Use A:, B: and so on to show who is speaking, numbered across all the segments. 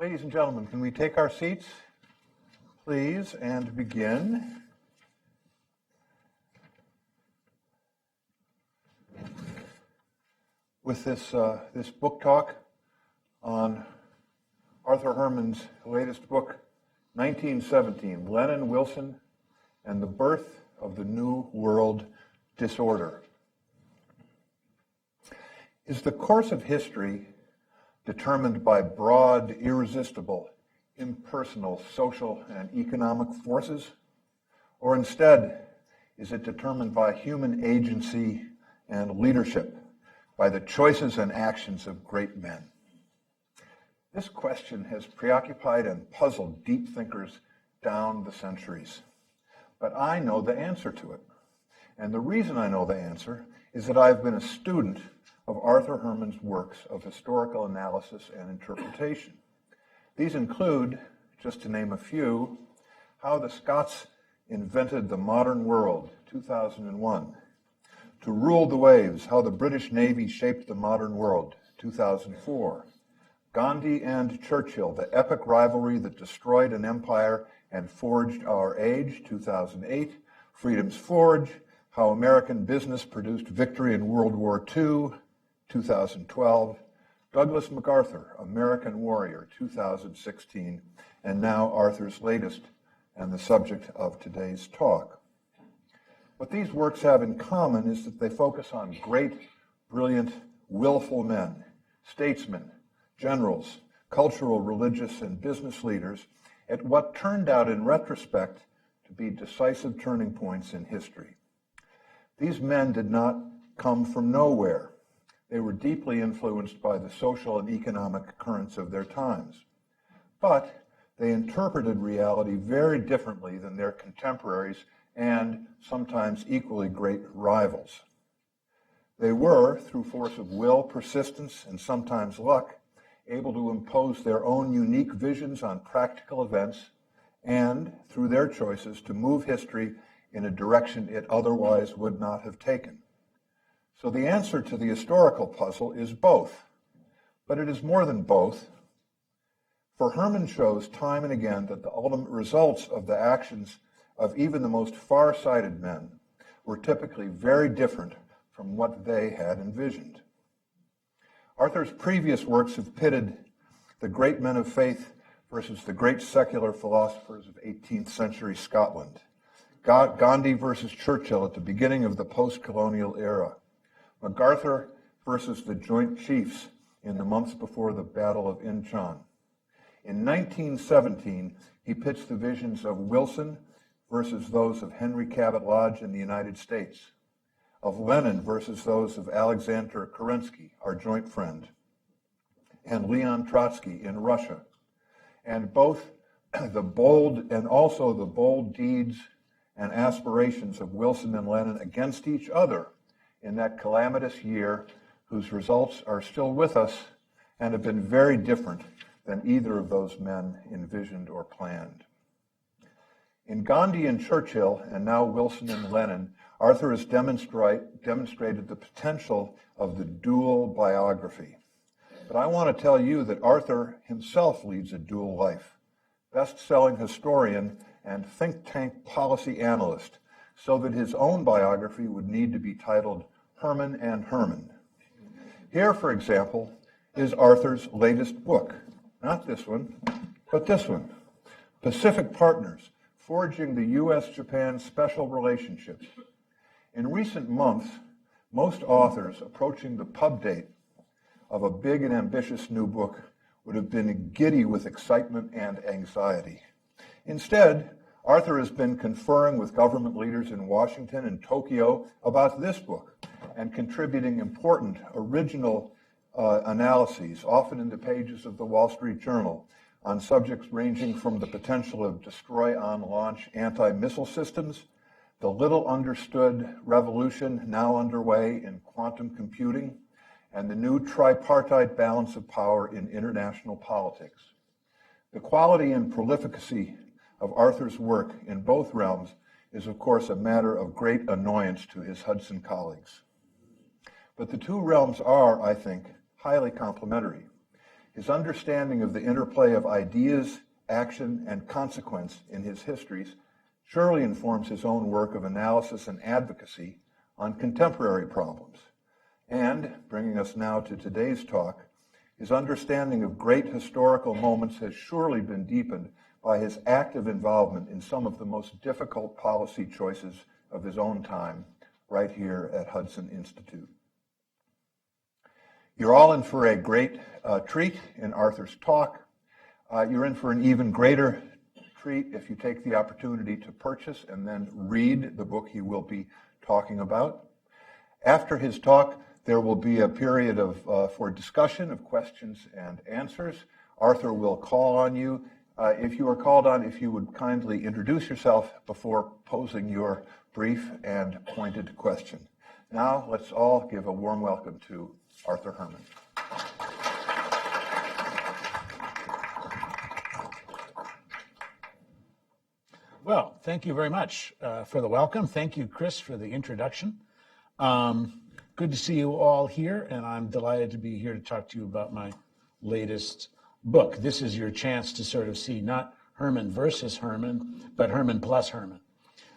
A: Ladies and gentlemen, can we take our seats, please, and begin? With this book talk on Arthur Herman's latest book, 1917, Lenin, Wilson, and the Birth of the New World Disorder. Is the course of history determined by broad, irresistible, impersonal social and economic forces? Or instead, is it determined by human agency and leadership, by the choices and actions of great men? This question has preoccupied and puzzled deep thinkers down the centuries. But I know the answer to it. And the reason I know the answer is that I've been a student of Arthur Herman's works of historical analysis and interpretation. These include, just to name a few, How the Scots Invented the Modern World, 2001, To Rule the Waves, How the British Navy Shaped the Modern World, 2004, Gandhi and Churchill, The Epic Rivalry That Destroyed an Empire and Forged Our Age, 2008, Freedom's Forge, How American Business Produced Victory in World War II, 2012, Douglas MacArthur, American Warrior, 2016, and now Arthur's latest and the subject of today's talk. What these works have in common is that they focus on great, brilliant, willful men, statesmen, generals, cultural, religious, and business leaders at what turned out in retrospect to be decisive turning points in history. These men did not come from nowhere. They were deeply influenced by the social and economic currents of their times. But they interpreted reality very differently than their contemporaries and sometimes equally great rivals. They were, through force of will, persistence, and sometimes luck, able to impose their own unique visions on practical events and, through their choices, to move history in a direction it otherwise would not have taken. So the answer to the historical puzzle is both, but it is more than both. For Herman shows time and again that the ultimate results of the actions of even the most far-sighted men were typically very different from what they had envisioned. Arthur's previous works have pitted the great men of faith versus the great secular philosophers of 18th century Scotland, Gandhi versus Churchill at the beginning of the post-colonial era, MacArthur versus the Joint Chiefs in the months before the Battle of Inchon. In 1917, he pitched the visions of Wilson versus those of Henry Cabot Lodge in the United States, of Lenin versus those of Alexander Kerensky, our joint friend, and Leon Trotsky in Russia, and both the bold deeds and aspirations of Wilson and Lenin against each other in that calamitous year, whose results are still with us and have been very different than either of those men envisioned or planned. In Gandhi and Churchill, and now Wilson and Lenin, Arthur has demonstrated the potential of the dual biography. But I want to tell you that Arthur himself leads a dual life, best-selling historian and think tank policy analyst, so that his own biography would need to be titled Herman and Herman. Here, for example, is Arthur's latest book. Not this one, but this one, Pacific Partners, Forging the U.S.-Japan Special Relationships. In recent months, most authors approaching the pub date of a big and ambitious new book would have been giddy with excitement and anxiety. Instead, Arthur has been conferring with government leaders in Washington and Tokyo about this book and contributing important, original analyses, often in the pages of the Wall Street Journal, on subjects ranging from the potential of destroy-on-launch anti-missile systems, the little understood revolution now underway in quantum computing, and the new tripartite balance of power in international politics. The quality and prolificacy of Arthur's work in both realms is, of course, a matter of great annoyance to his Hudson colleagues. But the two realms are, I think, highly complementary. his understanding of the interplay of ideas, action, and consequence in his histories surely informs his own work of analysis and advocacy on contemporary problems. And, bringing us now to today's talk, his understanding of great historical moments has surely been deepened by his active involvement in some of the most difficult policy choices of his own time, right here at Hudson Institute. You're all in for a great treat in Arthur's talk. You're in for an even greater treat if you take the opportunity to purchase and then read the book he will be talking about. After his talk, there will be a period for discussion of questions and answers. Arthur will call on you. If you are called on, if you would kindly introduce yourself before posing your brief and pointed question. Now, let's all give a warm welcome to Arthur Herman.
B: Well, thank you very much for the welcome. Thank you, Chris, for the introduction. Good to see you all here, and I'm delighted to be here to talk to you about my latest book. This is your chance to sort of see not Herman versus Herman, but Herman plus Herman.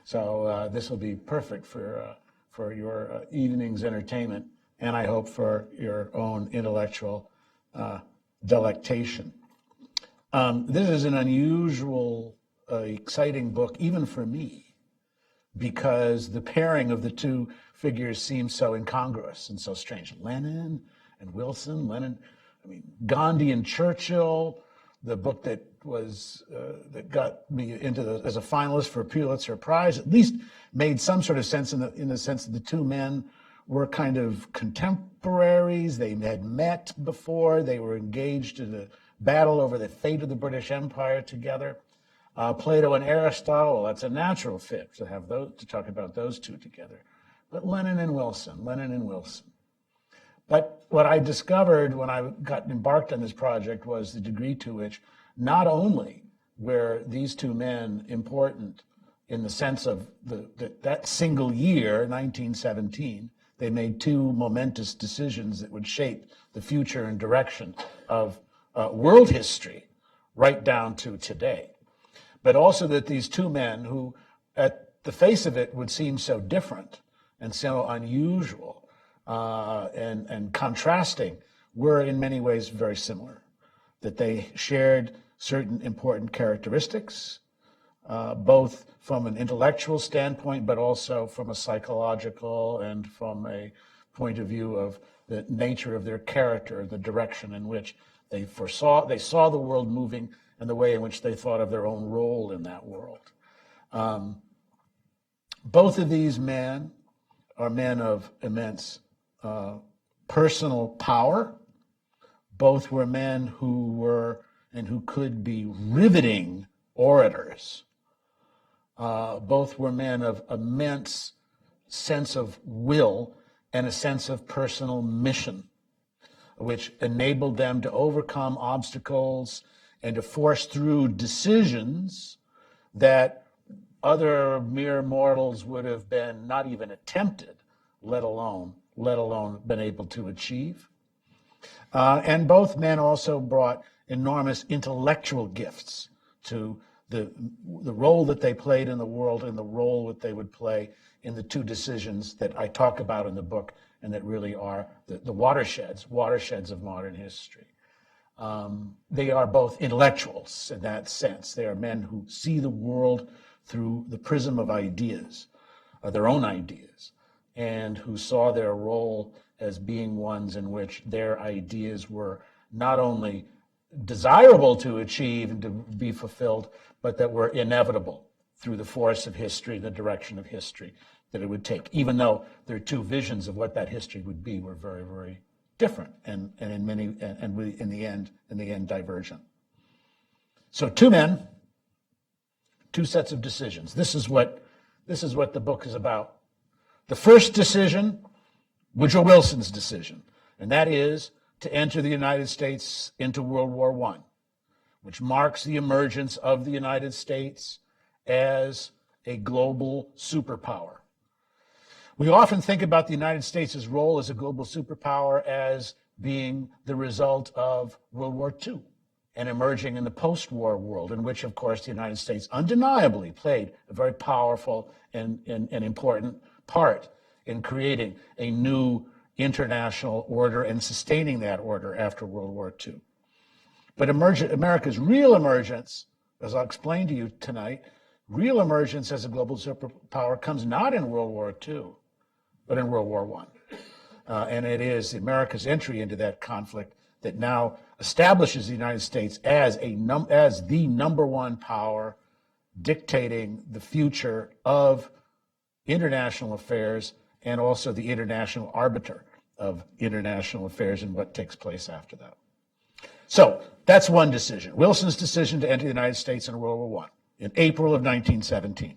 B: So this will be perfect for your evening's entertainment, and I hope for your own intellectual delectation. This is an unusual, exciting book, even for me, because the pairing of the two figures seems so incongruous and so strange. Lenin and Wilson, Gandhi and Churchill, the book that was that got me into as a finalist for a Pulitzer Prize, at least made some sort of sense in the sense that the two men were kind of contemporaries. They had met before. They were engaged in a battle over the fate of the British Empire together. Plato and Aristotle, well, that's a natural fit to have those, to talk about those two together. But Lenin and Wilson. But what I discovered when I got embarked on this project was the degree to which not only were these two men important in the sense of that single year, 1917, they made two momentous decisions that would shape the future and direction of world history right down to today. But also that these two men who, at the face of it, would seem so different and so unusual and contrasting, were in many ways very similar. That they shared certain important characteristics, both from an intellectual standpoint, but also from a psychological and from a point of view of the nature of their character, the direction in which they saw the world moving, and the way in which they thought of their own role in that world. Both of these men are men of immense personal power. Both were men who were and who could be riveting orators. Both were men of immense sense of will and a sense of personal mission, which enabled them to overcome obstacles and to force through decisions that other mere mortals would have been not even attempted, let alone been able to achieve. And both men also brought enormous intellectual gifts to the role that they played in the world and the role that they would play in the two decisions that I talk about in the book and that really are the watersheds of modern history. They are both intellectuals in that sense. They are men who see the world through the prism of ideas, their own ideas, and who saw their role as being ones in which their ideas were not only desirable to achieve and to be fulfilled, but that were inevitable through the force of history, the direction of history that it would take, even though their two visions of what that history would be were very, very different and in the end divergent. So two men, two sets of decisions. This is what the book is about. The first decision, Woodrow Wilson's decision, and that is to enter the United States into World War I, which marks the emergence of the United States as a global superpower. We often think about the United States' role as a global superpower as being the result of World War II and emerging in the post-war world, in which, of course, the United States undeniably played a very powerful and important part in creating a new international order and sustaining that order after World War II. But America's real emergence, as I'll explain to you tonight, real emergence as a global superpower comes not in World War II, but in World War I. And it is America's entry into that conflict that now establishes the United States as the number one power dictating the future of international affairs and also the international arbiter of international affairs and what takes place after that. So that's one decision. Wilson's decision to enter the United States in World War I in April of 1917.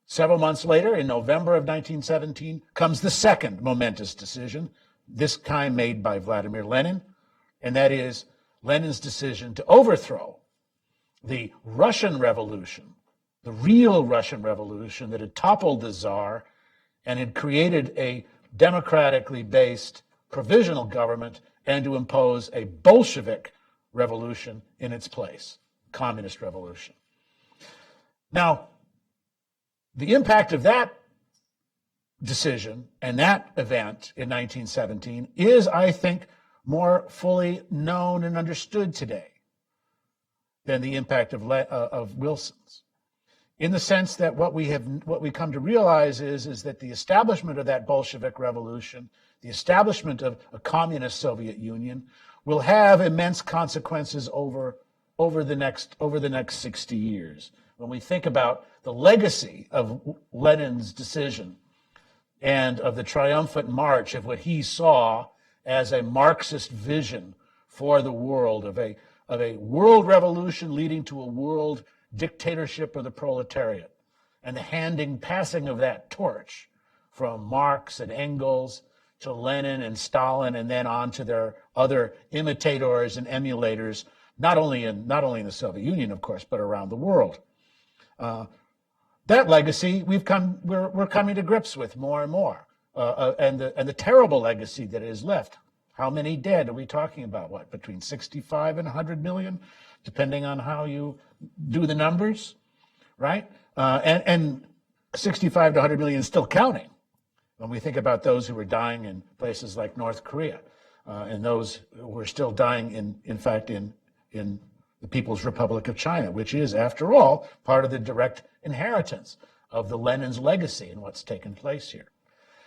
B: Several months later, in November of 1917, comes the second momentous decision, this time made by Vladimir Lenin, and that is Lenin's decision to overthrow the Russian Revolution, the real Russian Revolution that had toppled the Tsar and had created a democratically based provisional government and to impose a Bolshevik revolution in its place, communist revolution. Now, the impact of that decision and that event in 1917 is, I think, more fully known and understood today than the impact of Wilson's. In the sense that what we come to realize is that the establishment of that Bolshevik revolution, the establishment of a communist Soviet Union, will have immense consequences over the next 60 years. When we think about the legacy of Lenin's decision and of the triumphant march of what he saw as a Marxist vision for the world, of a world revolution leading to a world dictatorship of the proletariat, and the passing of that torch from Marx and Engels to Lenin and Stalin, and then on to their other imitators and emulators, not only in the Soviet Union, of course, but around the world. That legacy we're coming to grips with more and more, and the terrible legacy that is left. How many dead are we talking about? What, between 65 and 100 million, depending on how you do the numbers, right? And 65 to 100 million is still counting when we think about those who are dying in places like North Korea, and those who are still dying in fact in the People's Republic of China, which is, after all, part of the direct inheritance of the Lenin's legacy and what's taken place here.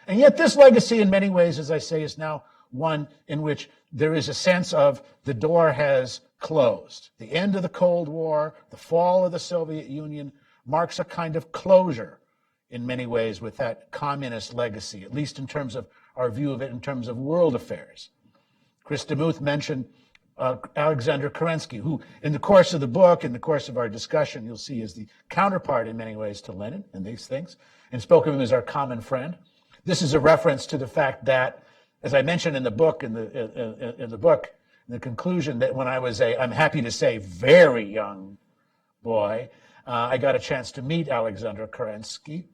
B: And yet this legacy, in many ways, as I say, is now one in which there is a sense of the door has closed. The end of the Cold War, the fall of the Soviet Union, marks a kind of closure in many ways with that communist legacy, at least in terms of our view of it in terms of world affairs. Chris DeMuth mentioned Alexander Kerensky, who in the course of the book, in the course of our discussion, you'll see is the counterpart in many ways to Lenin and these things, and spoke of him as our common friend. This is a reference to the fact that, as I mentioned in the book, in the conclusion, that when I was I'm happy to say, very young boy, I got a chance to meet Alexander Kerensky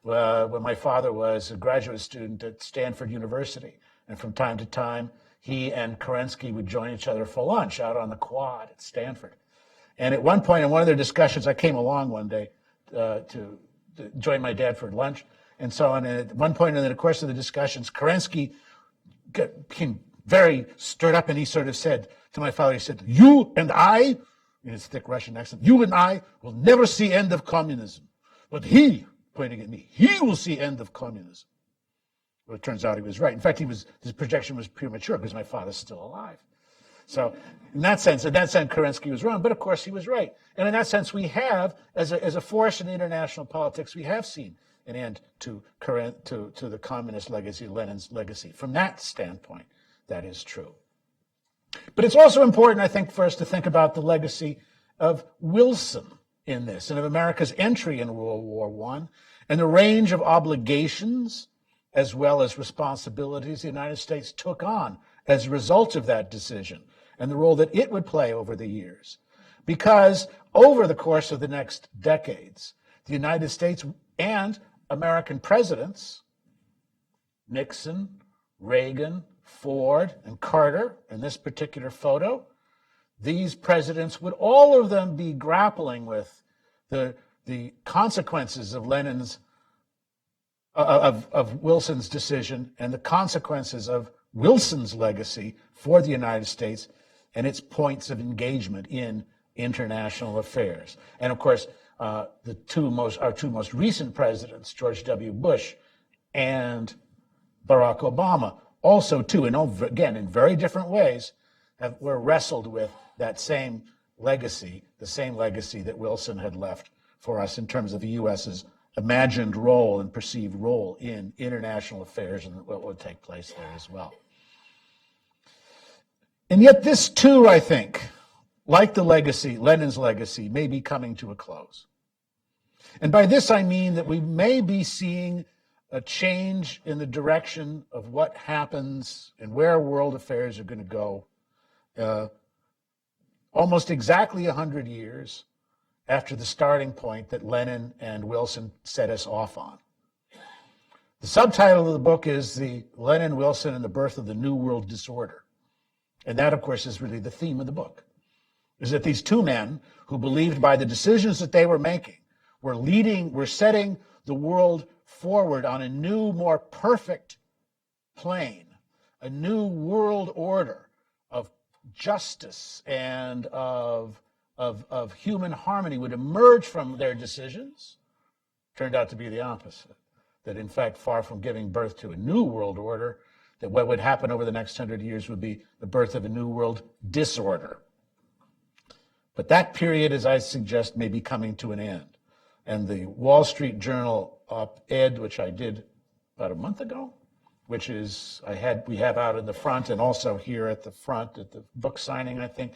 B: when my father was a graduate student at Stanford University. And from time to time, he and Kerensky would join each other for lunch out on the quad at Stanford. And at one point in one of their discussions, I came along one day to join my dad for lunch and so on. And at one point in the course of the discussions, Kerensky became very stirred up, and he sort of said to my father, he said, "You and I," in his thick Russian accent, "you and I will never see end of communism. But he," pointing at me, "he will see end of communism." Well, it turns out he was right. In fact, his projection was premature because my father's still alive. So in that sense, Kerensky was wrong, but of course he was right. And in that sense, we have, as a force in international politics, we have seen an end to the communist legacy, Lenin's legacy. From that standpoint, that is true. But it's also important, I think, for us to think about the legacy of Wilson in this, and of America's entry in World War I, and the range of obligations as well as responsibilities the United States took on as a result of that decision, and the role that it would play over the years. Because over the course of the next decades, the United States and American presidents, Nixon, Reagan, Ford, and Carter, in this particular photo, these presidents would all of them be grappling with the consequences of Wilson's decision and the consequences of Wilson's legacy for the United States and its points of engagement in international affairs. And of course, our two most recent presidents, George W. Bush and Barack Obama, also too, and again, in very different ways, were wrestled with that same legacy, the same legacy that Wilson had left for us in terms of the U.S.'s imagined role and perceived role in international affairs and what would take place there as well. And yet this too, I think, like the legacy, Lenin's legacy, may be coming to a close. And by this I mean that we may be seeing a change in the direction of what happens and where world affairs are going to go almost exactly 100 years after the starting point that Lenin and Wilson set us off on. The subtitle of the book is the Lenin, Wilson, and the Birth of the New World Disorder. And that, of course, is really the theme of the book, is that these two men who believed by the decisions that they were making were setting the world forward on a new, more perfect plane, a new world order of justice and of human harmony would emerge from their decisions, turned out to be the opposite. That in fact, far from giving birth to a new world order, that what would happen over the next 100 years would be the birth of a new world disorder. But that period, as I suggest, may be coming to an end. And the Wall Street Journal op-ed, which I did about a month ago, which is we have out in the front and also here at the front at the book signing, I think,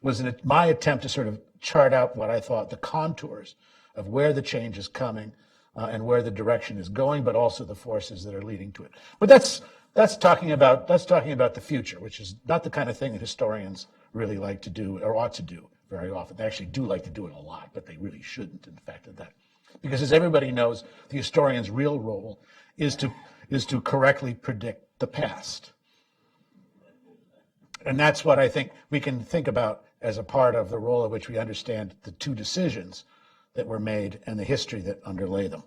B: was my attempt to sort of chart out what I thought the contours of where the change is coming and where the direction is going, but also the forces that are leading to it. But that's talking about the future, which is not the kind of thing that historians really like to do or ought to do very often. They actually do like to do it a lot, but they really shouldn't, in fact, at that. Because as everybody knows, the historian's real role is to correctly predict the past. And that's what I think we can think about as a part of the role in which we understand the two decisions that were made and the history that underlay them.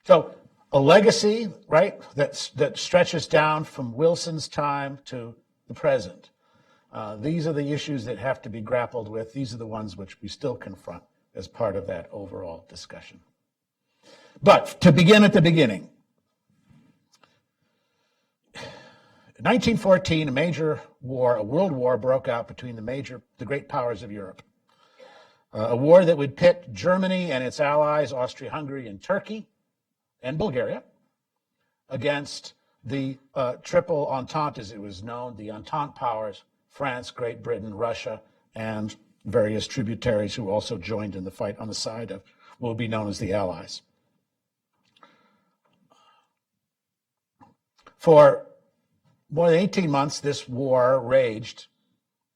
B: So a legacy, right, that stretches down from Wilson's time to the present. These are the issues that have to be grappled with. These are the ones which we still confront as part of that overall discussion. But to begin at the beginning, in 1914, a world war broke out between the great powers of Europe. A war that would pit Germany and its allies, Austria-Hungary and Turkey and Bulgaria, against the Triple Entente, as it was known, the Entente powers, France, Great Britain, Russia, and various tributaries who also joined in the fight on the side of what would be known as the Allies. For more than 18 months, this war raged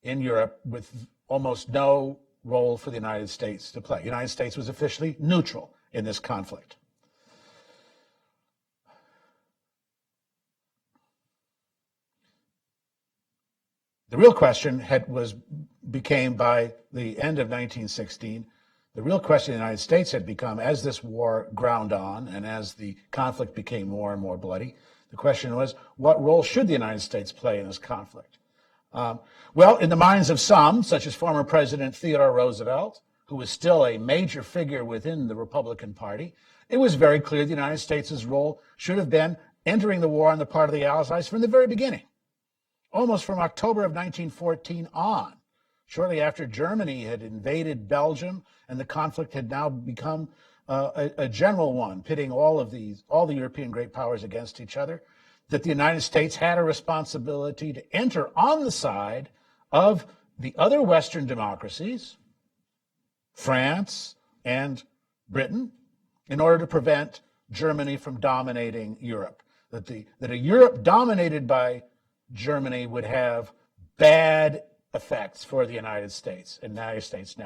B: in Europe with almost no role for the United States to play. The United States was officially neutral in this conflict. The real question became by the end of 1916, the real question the United States had become, as this war ground on and as the conflict became more and more bloody, the question was, what role should the United States play in this conflict? Well, in the minds of some, such as former President Theodore Roosevelt, who was still a major figure within the Republican Party, it was very clear the United States' role should have been entering the war on the part of the Allies from the very beginning. Almost from October of 1914 on, shortly after Germany had invaded Belgium and the conflict had now become a general one, pitting all the European great powers against each other, that the United States had a responsibility to enter on the side of the other Western democracies, France and Britain, in order to prevent Germany from dominating Europe. That a Europe dominated by Germany would have bad effects for the United States and United States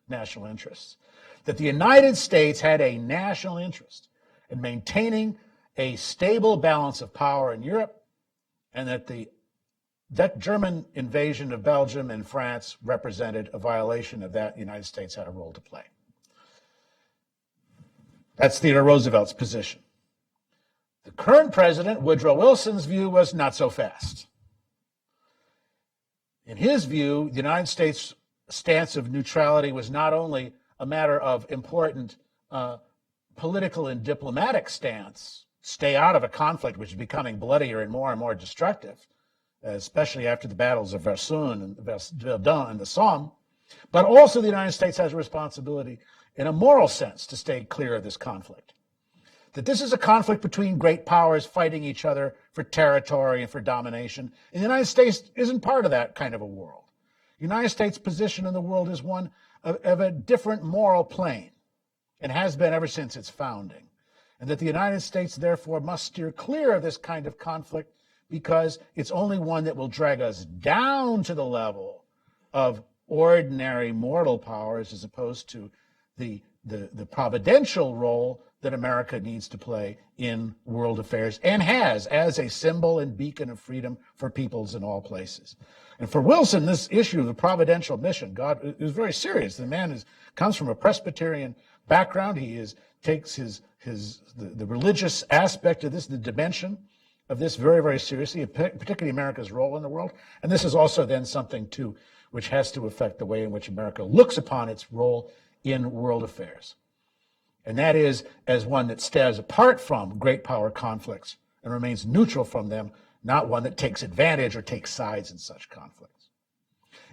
B: national interests. that the United States had a national interest in maintaining a stable balance of power in Europe, and that German invasion of Belgium and France represented a violation of that. The United States had a role to play. That's Theodore Roosevelt's position. The current president, Woodrow Wilson's view was not so fast. In his view, the United States' stance of neutrality was not only a matter of important political and diplomatic stance, stay out of a conflict which is becoming bloodier and more destructive, especially after the battles of Verdun and the Somme, but also the United States has a responsibility in a moral sense to stay clear of this conflict. That this is a conflict between great powers fighting each other for territory and for domination, and the United States isn't part of that kind of a world. The United States' position in the world is one of a different moral plane, and has been ever since its founding, and that the United States therefore must steer clear of this kind of conflict because it's only one that will drag us down to the level of ordinary mortal powers as opposed to the providential role that America needs to play in world affairs and has as a symbol and beacon of freedom for peoples in all places. And for Wilson, this issue of the providential mission, God, is very serious. The man comes from a Presbyterian background. He takes the religious aspect of this, the dimension of this very, very seriously, particularly America's role in the world. And this is also then something, too, which has to affect the way in which America looks upon its role in world affairs. And that is as one that stands apart from great power conflicts and remains neutral from them, not one that takes advantage or takes sides in such conflicts.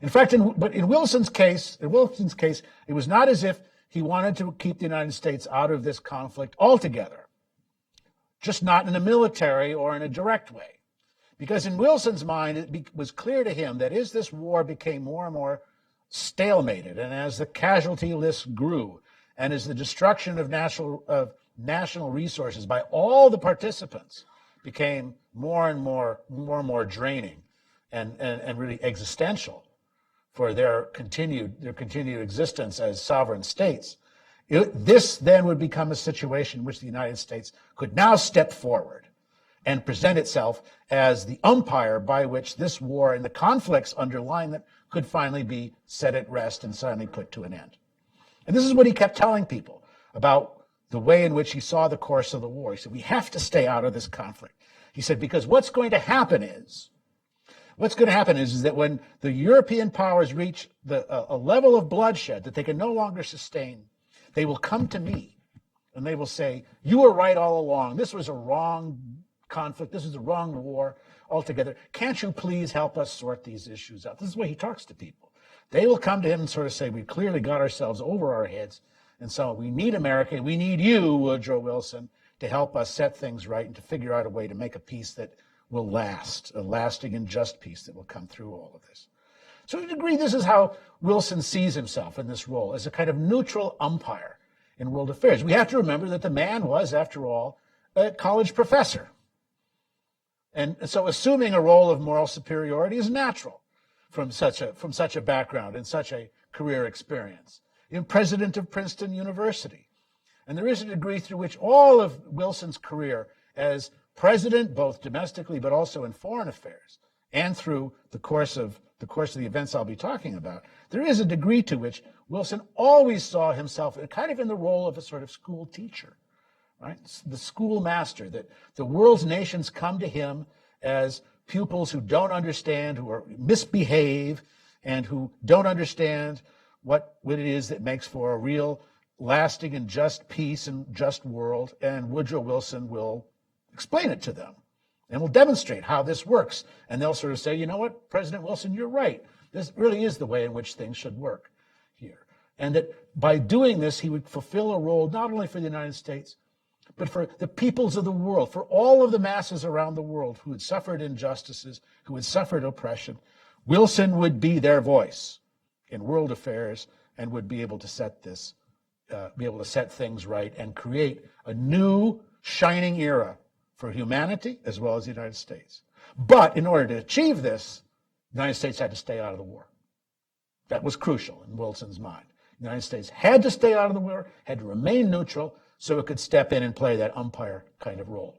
B: In fact, but in Wilson's case, it was not as if he wanted to keep the United States out of this conflict altogether, just not in a military or in a direct way. Because in Wilson's mind, it was clear to him that as this war became more and more stalemated, and as the casualty list grew, and as the destruction of national resources by all the participants became more and more draining and really existential for their continued existence as sovereign states, this then would become a situation in which the United States could now step forward and present itself as the umpire by which this war and the conflicts underlying it could finally be set at rest and finally put to an end. And this is what he kept telling people about the way in which he saw the course of the war. He said, we have to stay out of this conflict. He said, because what's going to happen is that when the European powers reach a level of bloodshed that they can no longer sustain, they will come to me and they will say, you were right all along. This was a wrong conflict. This is a wrong war altogether. Can't you please help us sort these issues out? This is the way he talks to people. They will come to him and sort of say, we've clearly got ourselves over our heads, and so we need America. We need you, Woodrow Wilson, to help us set things right and to figure out a way to make a peace that will last, a lasting and just peace that will come through all of this. So to a degree, this is how Wilson sees himself in this role, as a kind of neutral umpire in world affairs. We have to remember that the man was, after all, a college professor. And so assuming a role of moral superiority is natural from such a background and such a career experience. President of Princeton University. And there is a degree through which all of Wilson's career as president, both domestically but also in foreign affairs, and through the course of the events I'll be talking about, there is a degree to which Wilson always saw himself kind of in the role of a sort of school teacher, right? The schoolmaster, that the world's nations come to him as pupils who don't understand, who misbehave, and who don't understand what it is that makes for a real lasting and just peace and just world. And Woodrow Wilson will explain it to them and will demonstrate how this works. And they'll sort of say, you know what, President Wilson, you're right. This really is the way in which things should work here. And that by doing this, he would fulfill a role not only for the United States, but for the peoples of the world, for all of the masses around the world who had suffered injustices, who had suffered oppression. Wilson would be their voice in world affairs and would be able to set things right and create a new shining era for humanity as well as the United States. But in order to achieve this, the United States had to stay out of the war. That was crucial in Wilson's mind. The United States had to stay out of the war, had to remain neutral, so it could step in and play that umpire kind of role.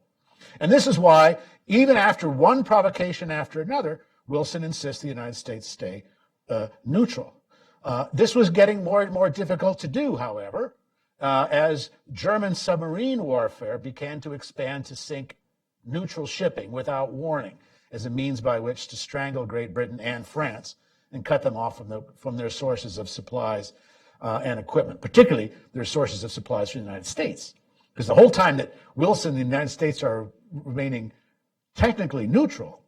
B: And this is why, even after one provocation after another, Wilson insists the United States stay neutral. This was getting more and more difficult to do, however, as German submarine warfare began to expand to sink neutral shipping without warning as a means by which to strangle Great Britain and France and cut them off from their sources of supplies and equipment, particularly their sources of supplies from the United States. Because the whole time that Wilson and the United States are remaining technically neutral,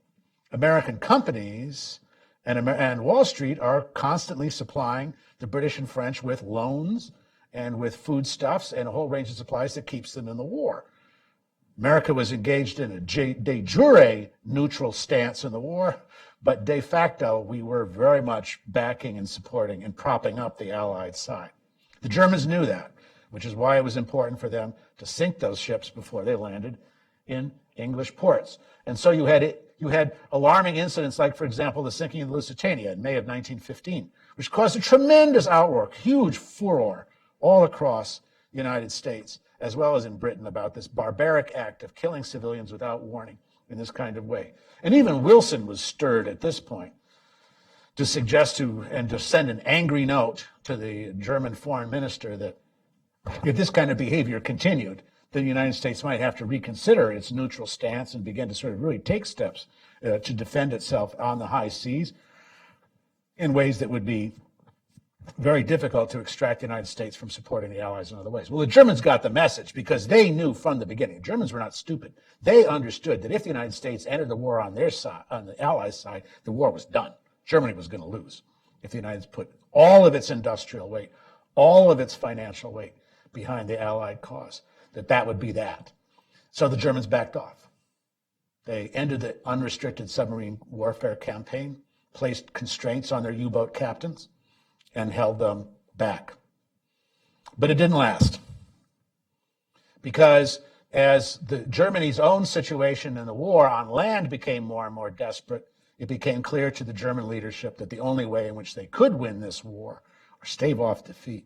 B: American companies and Wall Street are constantly supplying the British and French with loans and with foodstuffs and a whole range of supplies that keeps them in the war. America was engaged in a de jure neutral stance in the war, but de facto we were very much backing and supporting and propping up the Allied side. The Germans knew that, which is why it was important for them to sink those ships before they landed in English ports. And so you had alarming incidents like, for example, the sinking of the Lusitania in May of 1915, which caused a tremendous outwork, huge furor all across the United States, as well as in Britain, about this barbaric act of killing civilians without warning in this kind of way. And even Wilson was stirred at this point to suggest and to send an angry note to the German foreign minister that if this kind of behavior continued, the United States might have to reconsider its neutral stance and begin to sort of really take steps to defend itself on the high seas in ways that would be very difficult to extract the United States from supporting the Allies in other ways. Well, the Germans got the message because they knew from the beginning. Germans were not stupid. They understood that if the United States entered the war on their side, on the Allies' side, the war was done. Germany was going to lose if the United States put all of its industrial weight, all of its financial weight behind the Allied cause, that would be that. So the Germans backed off. They ended the unrestricted submarine warfare campaign, placed constraints on their U-boat captains, and held them back. But it didn't last, because as Germany's own situation in the war on land became more and more desperate, it became clear to the German leadership that the only way in which they could win this war or stave off defeat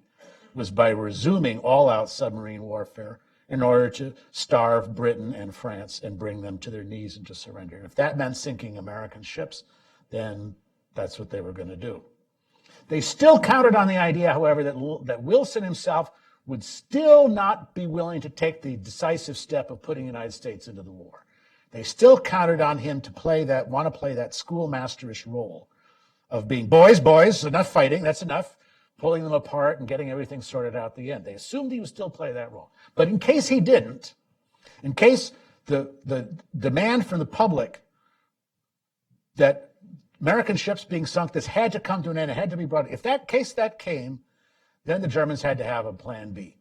B: was by resuming all-out submarine warfare in order to starve Britain and France and bring them to their knees into surrender. And if that meant sinking American ships, then that's what they were going to do. They still counted on the idea, however, that Wilson himself would still not be willing to take the decisive step of putting the United States into the war. They still counted on him to want to play that schoolmasterish role of being, boys, enough fighting, that's enough, pulling them apart and getting everything sorted out at the end. They assumed he would still play that role. But in case he didn't, in case the demand from the public that American ships being sunk, this had to come to an end, it had to be brought, if that came, then the Germans had to have a plan B.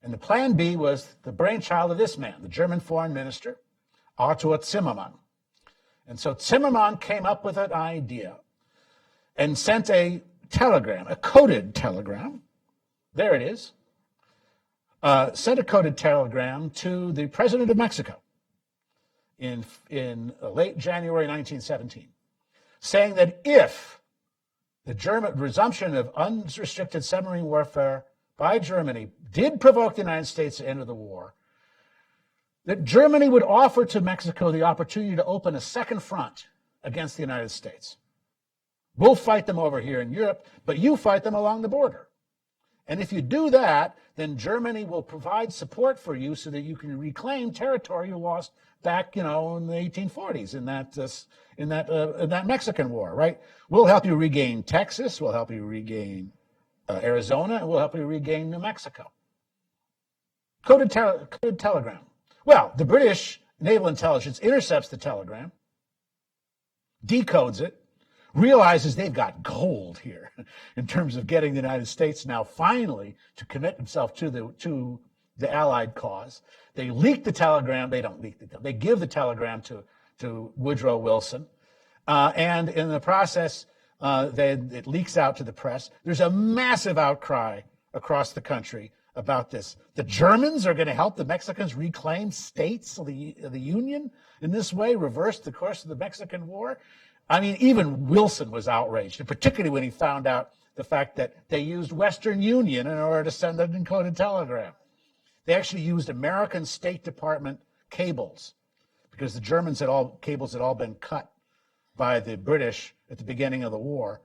B: And the plan B was the brainchild of this man, the German foreign minister, Otto Zimmermann. And so Zimmermann came up with an idea and sent a telegram, a coded telegram, there it is, sent a coded telegram to the president of Mexico in late January 1917, saying that if the German resumption of unrestricted submarine warfare by Germany did provoke the United States to enter the war, that Germany would offer to Mexico the opportunity to open a second front against the United States. We'll fight them over here in Europe, but you fight them along the border. And if you do that, then Germany will provide support for you so that you can reclaim territory you lost back, in the 1840s in that Mexican War, right? We'll help you regain Texas, we'll help you regain Arizona, and we'll help you regain New Mexico. Coded telegram. Well, the British naval intelligence intercepts the telegram, decodes it, realizes they've got gold here in terms of getting the United States now finally to commit themselves to the Allied cause. They leak the telegram. They don't leak the telegram. They give the telegram to Woodrow Wilson. And in the process, it leaks out to the press. There's a massive outcry across the country about this. The Germans are going to help the Mexicans reclaim states of the Union in this way, reverse the course of the Mexican War. I mean, even Wilson was outraged, and particularly when he found out the fact that they used Western Union in order to send an encoded telegram. They actually used American State Department cables because the cables had all been cut by the British at the beginning of the war.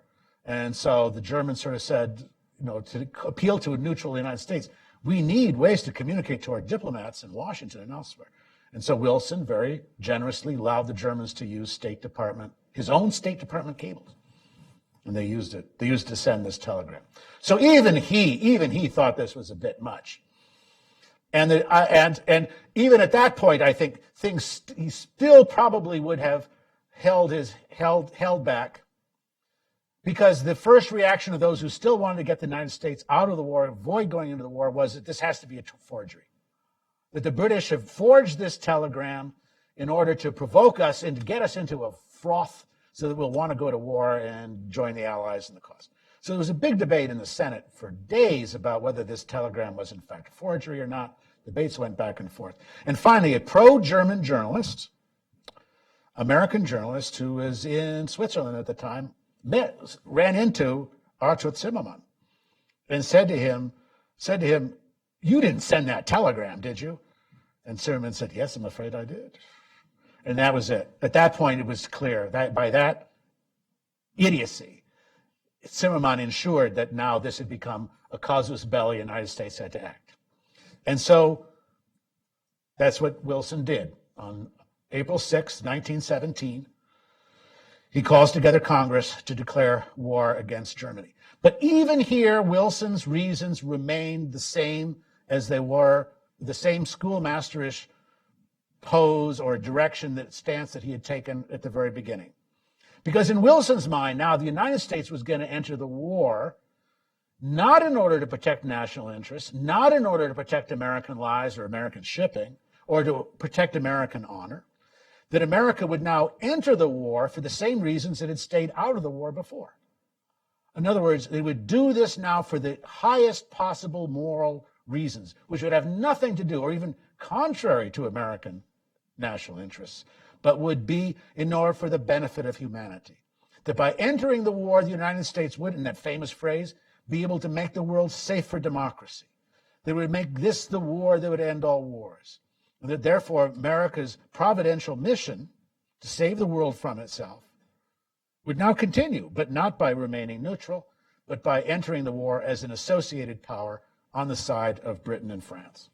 B: And so the Germans sort of said, to appeal to a neutral United States, we need ways to communicate to our diplomats in Washington and elsewhere. And so Wilson very generously allowed the Germans to use his own State Department cables. And they used it. They used it to send this telegram. So even he thought this was a bit much. And even at that point, I think he still probably would have held back, because the first reaction of those who still wanted to get the United States out of the war, avoid going into the war, was that this has to be a forgery. That the British have forged this telegram in order to provoke us and to get us into a froth so that we'll want to go to war and join the Allies in the cause. So there was a big debate in the Senate for days about whether this telegram was in fact a forgery or not. Debates went back and forth. And finally, a pro-German journalist, American journalist who was in Switzerland at the time, ran into Arthur Zimmermann and said to him, "You didn't send that telegram, did you?" And Zimmermann said, "Yes, I'm afraid I did." And that was it. At that point, it was clear that by that idiocy, Zimmermann ensured that now this had become a casus belli, the United States had to act. And so that's what Wilson did. On April 6, 1917, he calls together Congress to declare war against Germany. But even here, Wilson's reasons remained the same as they were, the same schoolmasterish pose or stance that he had taken at the very beginning. Because in Wilson's mind, now the United States was going to enter the war not in order to protect national interests, not in order to protect American lives or American shipping, or to protect American honor, that America would now enter the war for the same reasons it had stayed out of the war before. In other words, they would do this now for the highest possible moral reasons, which would have nothing to do, or even contrary to American national interests, but would be in order for the benefit of humanity. That by entering the war, the United States would, in that famous phrase, be able to make the world safe for democracy. They would make this the war that would end all wars. And that therefore America's providential mission to save the world from itself would now continue, but not by remaining neutral, but by entering the war as an associated power on the side of Britain and France.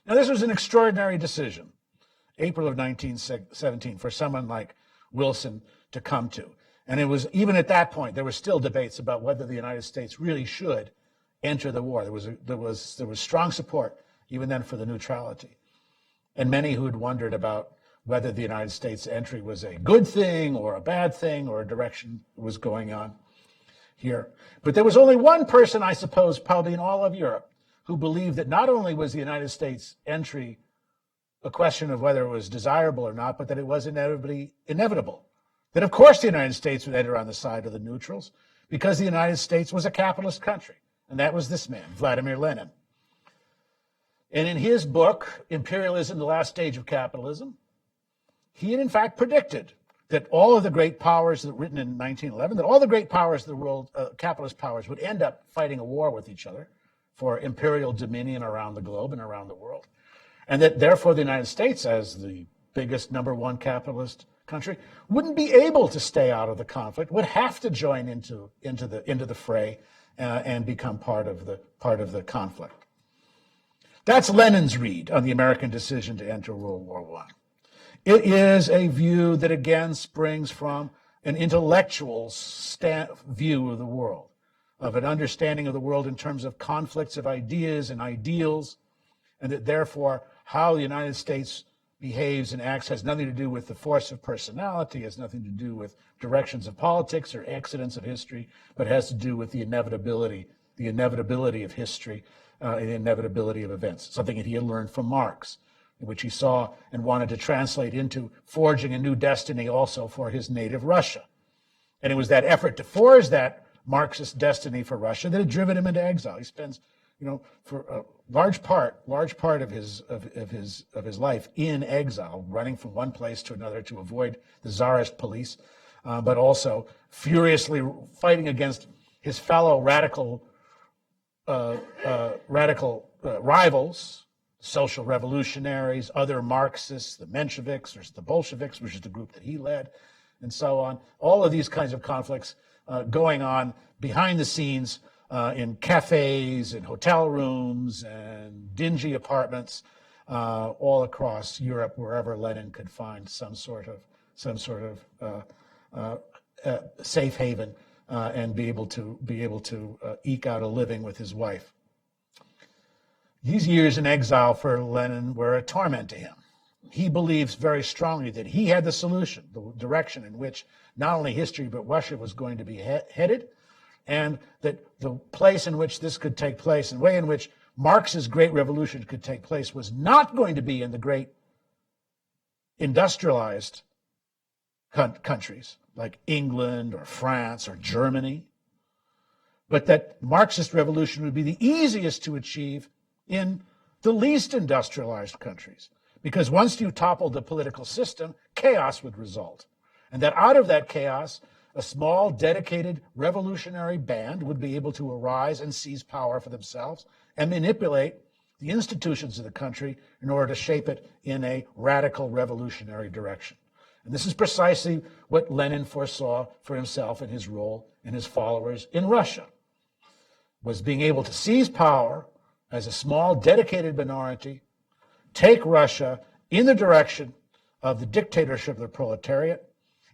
B: Now, this was an extraordinary decision, April of 1917, for someone like Wilson to come to. And it was, even at that point, there were still debates about whether the United States really should enter the war. There was strong support, even then, for the neutrality. And many who had wondered about whether the United States entry was a good thing or a bad thing or a direction was going on here. But there was only one person, I suppose, probably in all of Europe, who believed that not only was the United States entry a question of whether it was desirable or not, but that it was inevitable. That, of course, the United States would enter on the side of the neutrals because the United States was a capitalist country. And that was this man, Vladimir Lenin. And in his book, Imperialism, the Last Stage of Capitalism, he had in fact predicted that all of the great powers, written in 1911, that all the great powers of the world, capitalist powers, would end up fighting a war with each other for imperial dominion around the globe and around the world. And that therefore the United States, as the biggest number one capitalist country, wouldn't be able to stay out of the conflict, would have to join into the fray and become part of the conflict. That's Lenin's read on the American decision to enter World War I. It is a view that again springs from an intellectual view of the world, of an understanding of the world in terms of conflicts of ideas and ideals, and that therefore how the United States behaves and acts has nothing to do with the force of personality, has nothing to do with directions of politics or accidents of history, but has to do with the inevitability of history, the inevitability of events, something that he had learned from Marx, which he saw and wanted to translate into forging a new destiny also for his native Russia. And it was that effort to forge that Marxist destiny for Russia that had driven him into exile. He spends, for a large part of his life in exile, running from one place to another to avoid the Tsarist police, but also furiously fighting against his fellow radical rivals, social revolutionaries, other Marxists, the Mensheviks or the Bolsheviks, which is the group that he led, and so on. All of these kinds of conflicts going on behind the scenes in cafes and hotel rooms and dingy apartments all across Europe, wherever Lenin could find some sort of safe haven and be able to eke out a living with his wife. These years in exile for Lenin were a torment to him. He believes very strongly that he had the solution, the direction in which not only history but Russia was going to be headed, and that the place in which this could take place, and the way in which Marx's great revolution could take place, was not going to be in the great industrialized countries like England or France or Germany, but that Marxist revolution would be the easiest to achieve in the least industrialized countries. Because once you toppled the political system, chaos would result. And that out of that chaos, a small, dedicated revolutionary band would be able to arise and seize power for themselves and manipulate the institutions of the country in order to shape it in a radical revolutionary direction. And this is precisely what Lenin foresaw for himself and his role and his followers in Russia, was being able to seize power as a small, dedicated minority, take Russia in the direction of the dictatorship of the proletariat,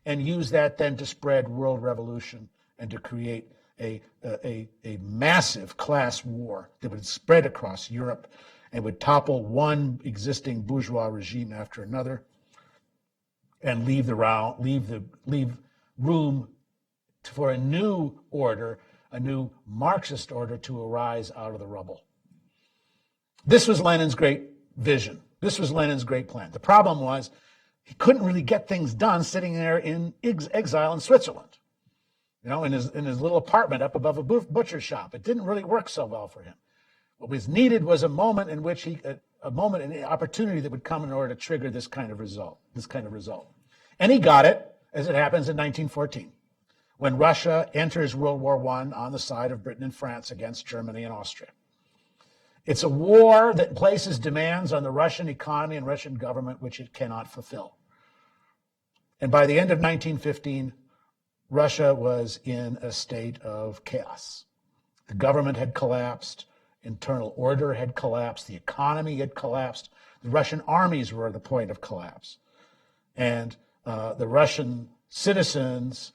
B: and use that then to spread world revolution and to create a massive class war that would spread across Europe and would topple one existing bourgeois regime after another and leave room for a new order, a new Marxist order to arise out of the rubble. This was Lenin's great vision. This was Lenin's great plan. The problem was he couldn't really get things done sitting there in exile in Switzerland, in his little apartment up above a butcher shop. It didn't really work so well for him. What was needed was a moment in which an opportunity that would come in order to trigger this kind of result. And he got it, as it happens in 1914, when Russia enters World War I on the side of Britain and France against Germany and Austria. It's a war that places demands on the Russian economy and Russian government which it cannot fulfill. And by the end of 1915, Russia was in a state of chaos. The government had collapsed, internal order had collapsed, the economy had collapsed, the Russian armies were at the point of collapse. And the Russian citizens,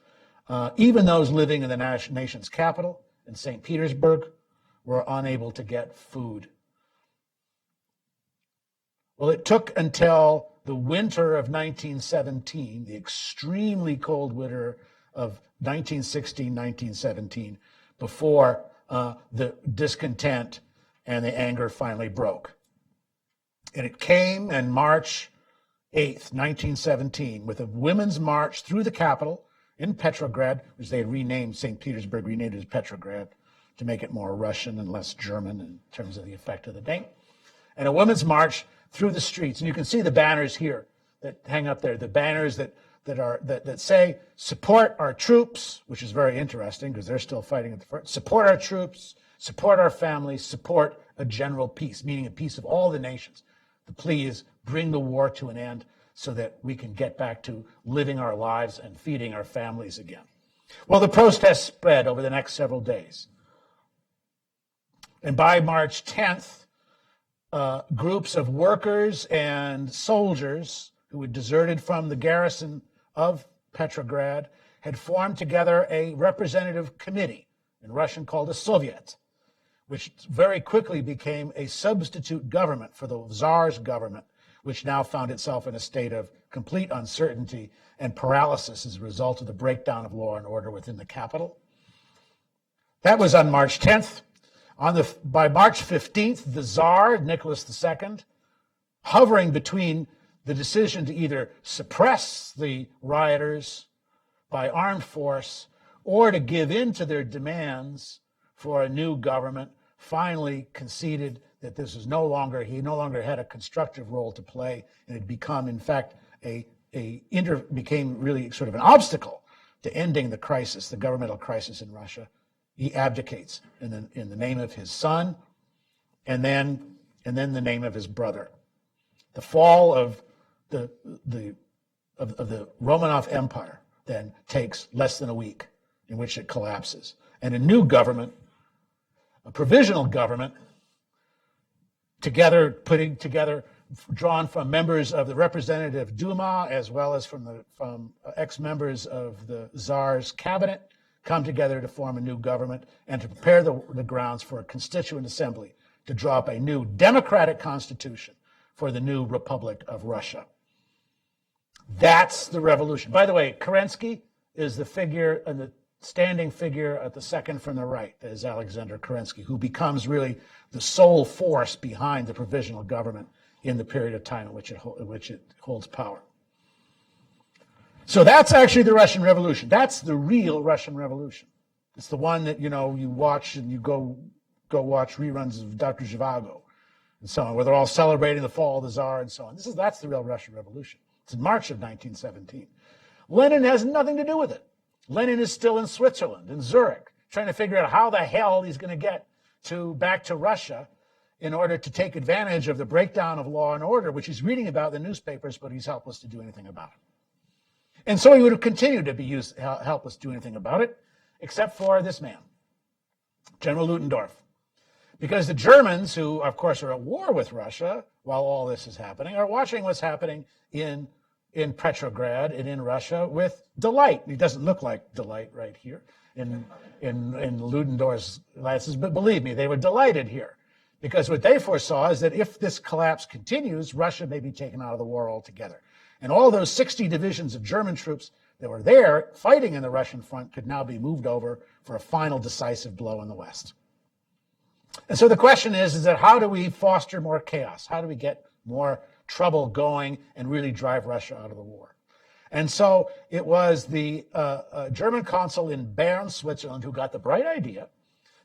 B: even those living in the nation's capital, in St. Petersburg, were unable to get food. Well, it took until the winter of 1917, the extremely cold winter of 1916-1917, before the discontent and the anger finally broke. And it came on March 8th, 1917, with a women's march through the capital in Petrograd, which they had renamed, St. Petersburg renamed it as Petrograd, to make it more Russian and less German in terms of the effect of the name. And a women's march through the streets. And you can see the banners here that hang up there, the banners that say, support our troops, which is very interesting because they're still fighting at the front. Support our troops, support our families, support a general peace, meaning a peace of all the nations. The plea is bring the war to an end so that we can get back to living our lives and feeding our families again. Well, the protests spread over the next several days. And by March 10th, groups of workers and soldiers who had deserted from the garrison of Petrograd had formed together a representative committee, in Russian called a Soviet, which very quickly became a substitute government for the Tsar's government, which now found itself in a state of complete uncertainty and paralysis as a result of the breakdown of law and order within the capital. That was on March 10th. By March 15th, the Tsar, Nicholas II, hovering between the decision to either suppress the rioters by armed force or to give in to their demands for a new government, finally conceded that this was he no longer had a constructive role to play, and had become, in fact, became really sort of an obstacle to ending the crisis, the governmental crisis in Russia, he abdicates in the name of his son, and then the name of his brother. The fall of the Romanov Empire then takes less than a week, in which it collapses, and a new government, a provisional government, putting together, drawn from members of the Representative Duma as well as from ex-members of the Tsar's cabinet, come together to form a new government and to prepare the grounds for a constituent assembly to draw up a new democratic constitution for the new Republic of Russia. That's the revolution. By the way, Kerensky is the figure and the standing figure at the second from the right. That is Alexander Kerensky, who becomes really the sole force behind the provisional government in the period of time in which it holds power. So that's actually the Russian Revolution. That's the real Russian Revolution. It's the one that, you watch and you go watch reruns of Dr. Zhivago and so on, where they're all celebrating the fall of the Tsar and so on. That's the real Russian Revolution. It's in March of 1917. Lenin has nothing to do with it. Lenin is still in Switzerland, in Zurich, trying to figure out how the hell he's going to get back to Russia in order to take advantage of the breakdown of law and order, which he's reading about in the newspapers, but he's helpless to do anything about it. And so he would have continued to be helpless to do anything about it, except for this man, General Ludendorff. Because the Germans, who, of course, are at war with Russia while all this is happening, are watching what's happening in Petrograd and in Russia with delight. He doesn't look like delight right here in Ludendorff's glasses, but believe me, they were delighted here. Because what they foresaw is that if this collapse continues, Russia may be taken out of the war altogether. And all those 60 divisions of German troops that were there fighting in the Russian front could now be moved over for a final decisive blow in the West. And so the question is that how do we foster more chaos? How do we get more trouble going and really drive Russia out of the war? And so it was the German consul in Bern, Switzerland, who got the bright idea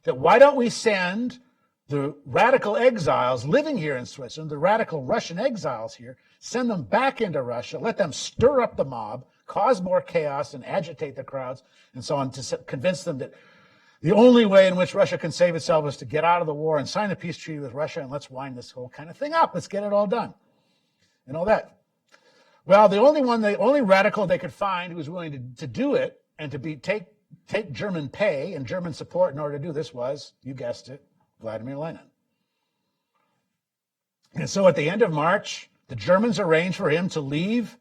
B: that why don't we send the radical exiles living here in Switzerland, the radical Russian exiles here, send them back into Russia, let them stir up the mob, cause more chaos and agitate the crowds and so on to convince them that the only way in which Russia can save itself is to get out of the war and sign a peace treaty with Russia, and let's wind this whole kind of thing up. Let's get it all done and all that. Well, the only radical they could find who was willing to do it and to take German pay and German support in order to do this was, you guessed it, Vladimir Lenin. And so at the end of March, the Germans arranged for him to leave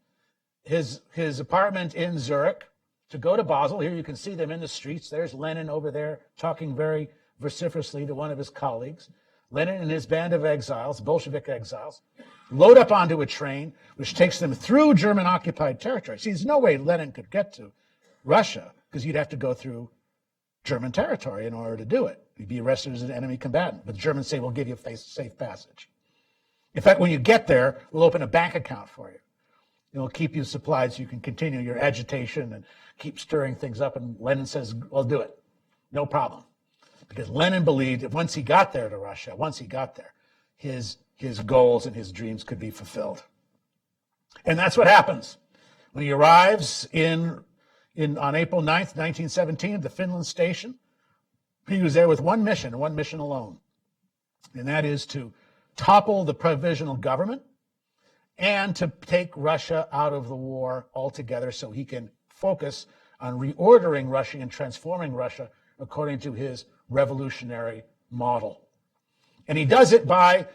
B: his apartment in Zurich to go to Basel. Here you can see them in the streets. There's Lenin over there talking very vociferously to one of his colleagues. Lenin and his band of exiles, Bolshevik exiles, load up onto a train which takes them through German-occupied territory. See, there's no way Lenin could get to Russia because you'd have to go through German territory in order to do it. You'd be arrested as an enemy combatant. But the Germans say, we'll give you safe passage. In fact, when you get there, we'll open a bank account for you. It'll keep you supplied so you can continue your agitation and keep stirring things up. And Lenin says, well, do it. No problem. Because Lenin believed that once he got there to Russia, his goals and his dreams could be fulfilled. And that's what happens. When he arrives on April 9th, 1917, at the Finland station, he was there with one mission alone. And that is to topple the provisional government and to take Russia out of the war altogether so he can focus on reordering Russia and transforming Russia according to his revolutionary model. And he does it by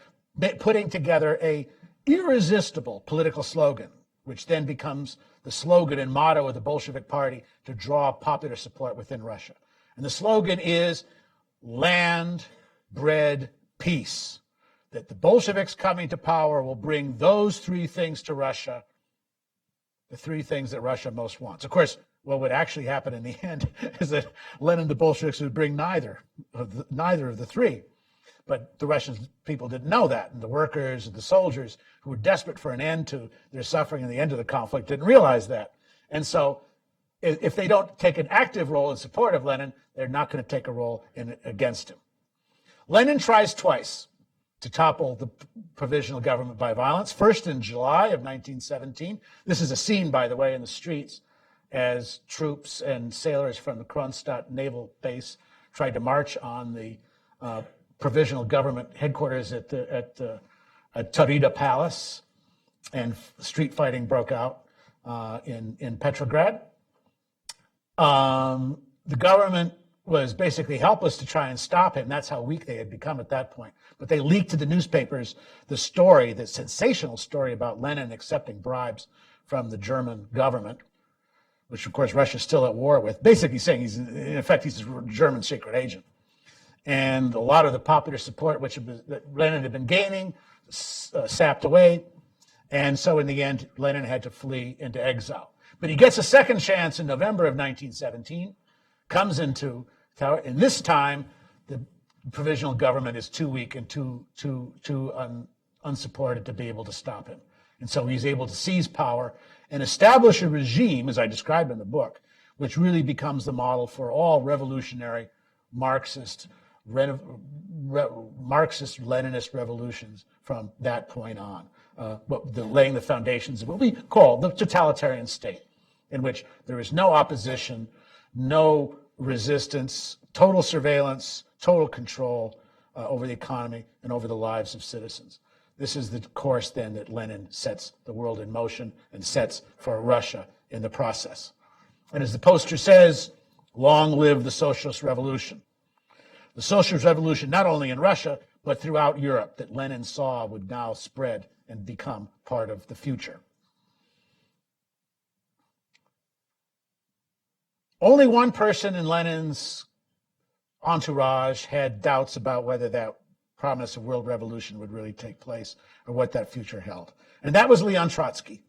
B: putting together a irresistible political slogan, which then becomes the slogan and motto of the Bolshevik Party to draw popular support within Russia. And the slogan is land, bread, peace. That the Bolsheviks coming to power will bring those three things to Russia, the three things that Russia most wants. Of course, what would actually happen in the end is that Lenin and the Bolsheviks would bring neither of the three. But the Russian people didn't know that. And the workers and the soldiers who were desperate for an end to their suffering and the end of the conflict didn't realize that. And so if they don't take an active role in support of Lenin, they're not going to take a role against him. Lenin tries twice to topple the provisional government by violence. First in July of 1917. This is a scene, by the way, in the streets as troops and sailors from the Kronstadt naval base tried to march on the provisional government headquarters at Taurida Palace, and street fighting broke out in Petrograd. The government was basically helpless to try and stop him. That's how weak they had become at that point. But they leaked to the newspapers the story, the sensational story about Lenin accepting bribes from the German government, which of course Russia's still at war with, basically saying he's a German secret agent. And a lot of the popular support that Lenin had been gaining sapped away. And so in the end, Lenin had to flee into exile. But he gets a second chance in November of 1917, comes into power, and this time the provisional government is too weak and too unsupported to be able to stop him. And so he's able to seize power and establish a regime, as I described in the book, which really becomes the model for all revolutionary Marxist-Leninist revolutions from that point on, laying the foundations of what we call the totalitarian state, in which there is no opposition, no resistance, total surveillance, total control over the economy and over the lives of citizens. This is the course then that Lenin sets the world in motion and sets for Russia in the process. And as the poster says, long live the socialist revolution. The socialist revolution, not only in Russia, but throughout Europe, that Lenin saw would now spread and become part of the future. Only one person in Lenin's entourage had doubts about whether that promise of world revolution would really take place or what that future held. And that was Leon Trotsky.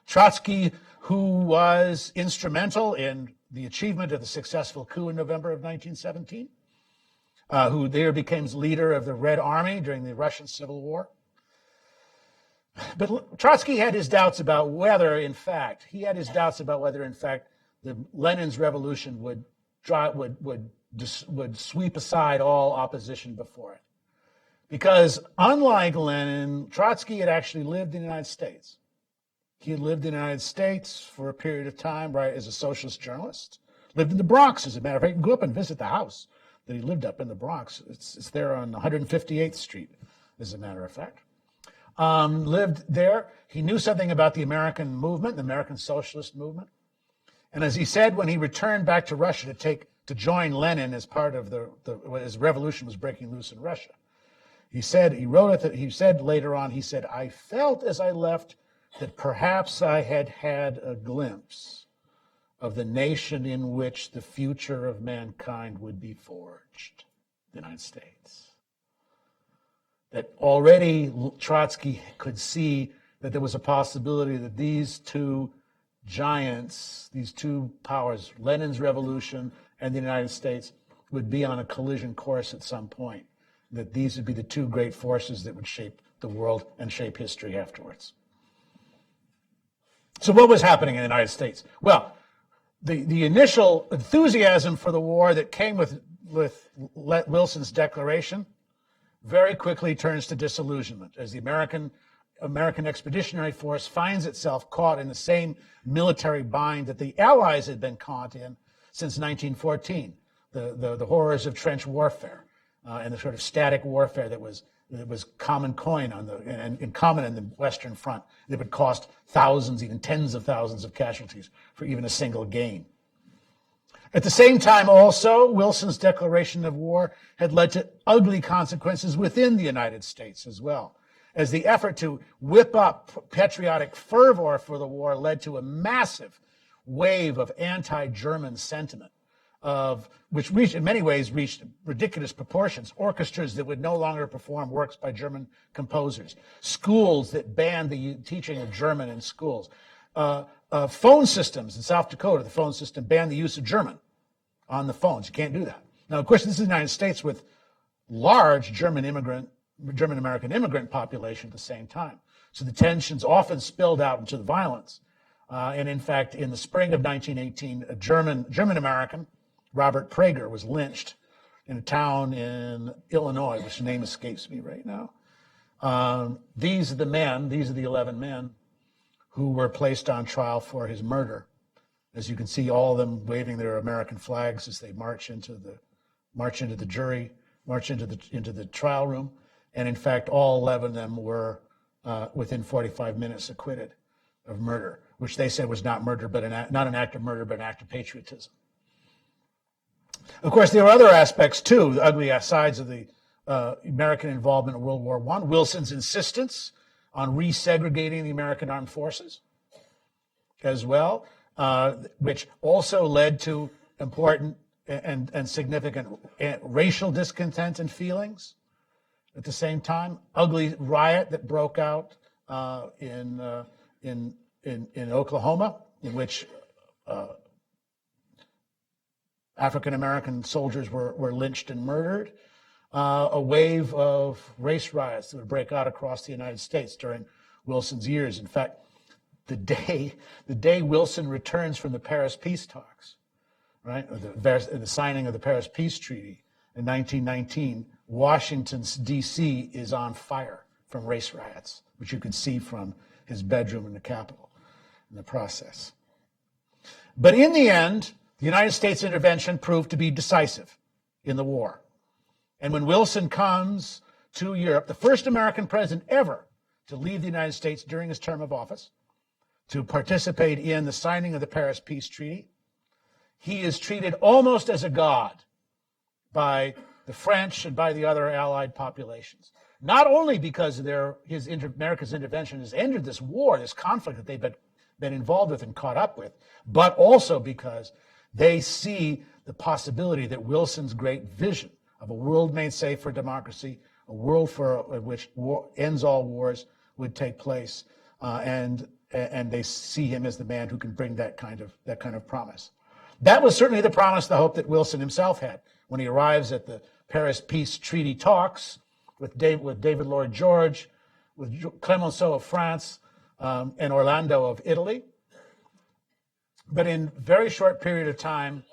B: Trotsky, who was instrumental in the achievement of the successful coup in November of 1917, who there became leader of the Red Army during the Russian Civil War. But Trotsky had his doubts about whether, in fact, Lenin's revolution would sweep aside all opposition before it. Because unlike Lenin, Trotsky had actually lived in the United States. He had lived in the United States for a period of time, right, as a socialist journalist. Lived in the Bronx, as a matter of fact. You can go up and visit the house that he lived up in the Bronx. It's there on 158th Street, as a matter of fact. Lived there. He knew something about the American movement, the American socialist movement. And as he said, when he returned back to Russia to join Lenin as part of his revolution was breaking loose in Russia, he said later on, I felt as I left that perhaps I had had a glimpse of the nation in which the future of mankind would be forged, the United States. That already Trotsky could see that there was a possibility that these two giants, these two powers, Lenin's revolution and the United States, would be on a collision course at some point. That these would be the two great forces that would shape the world and shape history afterwards. So what was happening in the United States? Well, the initial enthusiasm for the war that came with Wilson's declaration very quickly turns to disillusionment as the American Expeditionary Force finds itself caught in the same military bind that the Allies had been caught in since 1914, the horrors of trench warfare and the sort of static warfare that was common coin and common in the Western Front. It would cost thousands, even tens of thousands of casualties for even a single gain. At the same time, also, Wilson's declaration of war had led to ugly consequences within the United States as well, as the effort to whip up patriotic fervor for the war led to a massive wave of anti-German sentiment, which in many ways reached ridiculous proportions. Orchestras that would no longer perform works by German composers, schools that banned the teaching of German in schools, phone systems in South Dakota. The phone system banned the use of German on the phones. You can't do that. Now, of course, this is the United States with large German-American immigrant population at the same time. So the tensions often spilled out into the violence. And in fact, in the spring of 1918, a German-American, Robert Prager, was lynched in a town in Illinois, which name escapes me right now. These are the 11 men who were placed on trial for his murder As you can see, all of them waving their American flags as they march into the trial room. And in fact, all 11 of them were within 45 minutes acquitted of murder, which they said was not murder, but not an act of murder, but an act of patriotism. Of course, there were other aspects too, the ugly sides of the American involvement in World War I. Wilson's insistence on resegregating the American armed forces as well, which also led to important and significant racial discontent and feelings. At the same time, ugly riot that broke out in Oklahoma, in which African American soldiers were lynched and murdered. A wave of race riots that would break out across the United States during Wilson's years. In fact, the day Wilson returns from the Paris peace talks, right, or the signing of the Paris Peace Treaty in 1919, Washington, D.C. is on fire from race riots, which you can see from his bedroom in the Capitol in the process. But in the end, the United States intervention proved to be decisive in the war. And when Wilson comes to Europe, the first American president ever to leave the United States during his term of office, to participate in the signing of the Paris Peace Treaty, he is treated almost as a god by the French and by the other Allied populations. Not only because America's intervention has ended this war, this conflict that they've been involved with and caught up with, but also because they see the possibility that Wilson's great vision of a world made safe for democracy, a world in which ends all wars, would take place, and they see him as the man who can bring that kind of promise. That was certainly the promise, the hope that Wilson himself had when he arrives at the Paris Peace Treaty talks with David Lloyd George, with Clemenceau of France, and Orlando of Italy. But in a very short period of time,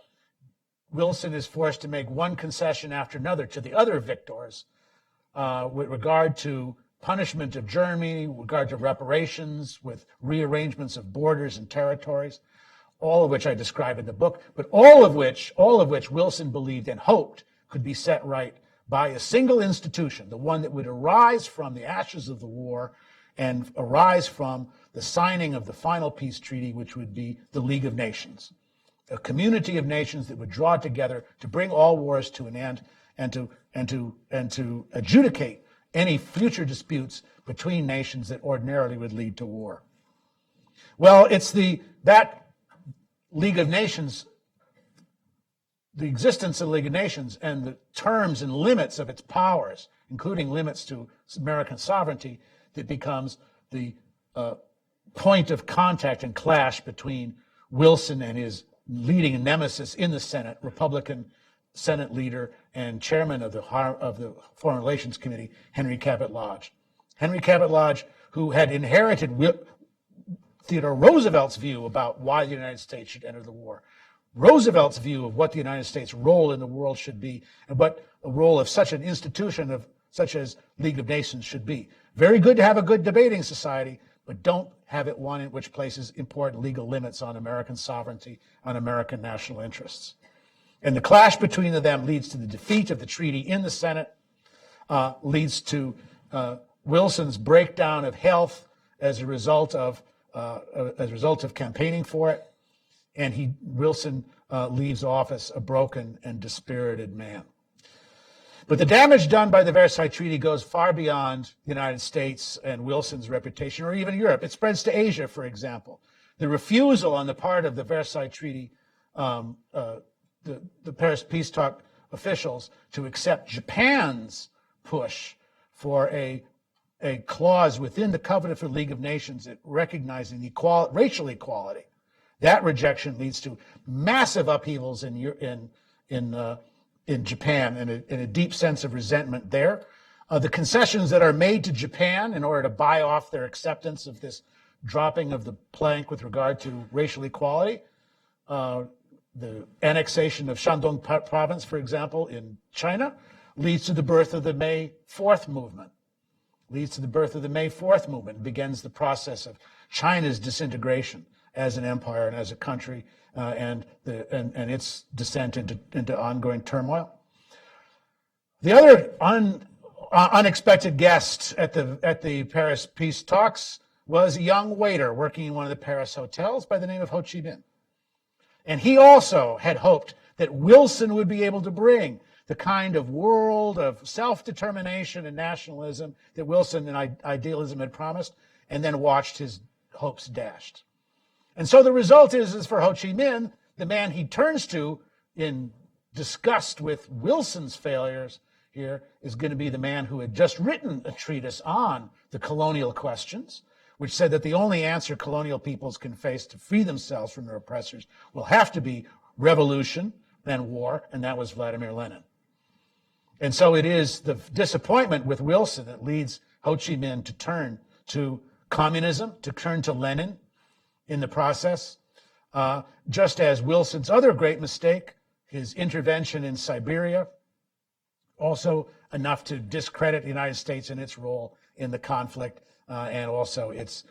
B: Wilson is forced to make one concession after another to the other victors with regard to punishment of Germany, with regard to reparations, with rearrangements of borders and territories, all of which I describe in the book, but all of which Wilson believed and hoped could be set right by a single institution, the one that would arise from the ashes of the war and arise from the signing of the final peace treaty, which would be the League of Nations, a community of nations that would draw together to bring all wars to an end and to adjudicate any future disputes between nations that ordinarily would lead to war. Well, it's that League of Nations, the existence of the League of Nations and the terms and limits of its powers, including limits to American sovereignty, that becomes the point of contact and clash between Wilson and his leading nemesis in the Senate, Republican Senate leader and chairman of the Foreign Relations Committee, Henry Cabot Lodge. Henry Cabot Lodge, who had inherited Theodore Roosevelt's view about why the United States should enter the war, Roosevelt's view of what the United States' role in the world should be, and what a role of such an institution such as League of Nations should be. Very good to have a good debating society, but don't have it one in which places important legal limits on American sovereignty, on American national interests. And the clash between them leads to the defeat of the treaty in the Senate, leads to Wilson's breakdown of health as a result of campaigning for it, and Wilson leaves office a broken and dispirited man. But the damage done by the Versailles Treaty goes far beyond the United States and Wilson's reputation, or even Europe. It spreads to Asia, for example. The refusal on the part of the Versailles Treaty, the Paris Peace Talk officials, to accept Japan's push for a clause within the Covenant for the League of Nations that recognizing racial equality. That rejection leads to massive upheavals in Japan and a deep sense of resentment there. The concessions that are made to Japan in order to buy off their acceptance of this dropping of the plank with regard to racial equality, the annexation of Shandong province, for example, in China, leads to the birth of the May 4th movement. Begins the process of China's disintegration as an empire and as a country, and its descent into ongoing turmoil. The other unexpected guest at the Paris peace talks was a young waiter working in one of the Paris hotels by the name of Ho Chi Minh. And he also had hoped that Wilson would be able to bring the kind of world of self-determination and nationalism that Wilson and idealism had promised, and then watched his hopes dashed. And so the result is for Ho Chi Minh, the man he turns to in disgust with Wilson's failures here is going to be the man who had just written a treatise on the colonial questions, which said that the only answer colonial peoples can face to free themselves from their oppressors will have to be revolution, then war, and that was Vladimir Lenin. And so it is the disappointment with Wilson that leads Ho Chi Minh to turn to communism, to turn to Lenin in the process, just as Wilson's other great mistake, his intervention in Siberia, also enough to discredit the United States and its role in the conflict, and also it's